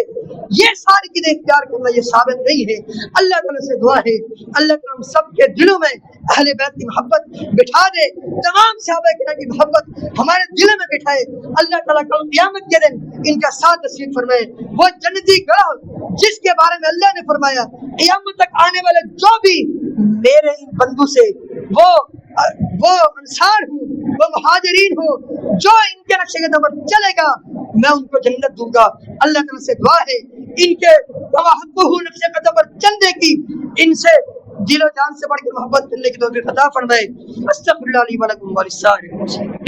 یہ ساری چیزیں اختیار کرنا یہ ثابت نہیں ہے. اللہ تعالیٰ سے دعا ہے اللہ تعالیٰ ہم سب کے دلوں میں اہل بیت کی محبت بٹھا دے, تمام صحابہ کرام کی محبت ہمارے دلوں میں بٹھائے. اللہ تعالیٰ کل قیامت کے دن ان کا ساتھ نصیب فرمائے. وہ جنتی گروہ جس کے بارے میں اللہ نے فرمایا قیامت تک آنے والے جو بھی میرے ان بندوں سے وہ انصار ہوں, وہ مہاجرین ہوں, جو ان کے نقشے قدم پر چلے گا میں ان کو جنت دوں گا. اللہ تعالیٰ سے دعا ہے ان کے نقشے قدم پر چلنے کی, ان سے دل و جان سے بڑھ کے محبت کرنے کی توفیق عطا فرمائے. استغفر اللہ لی و لکم وللسائر المسلمین.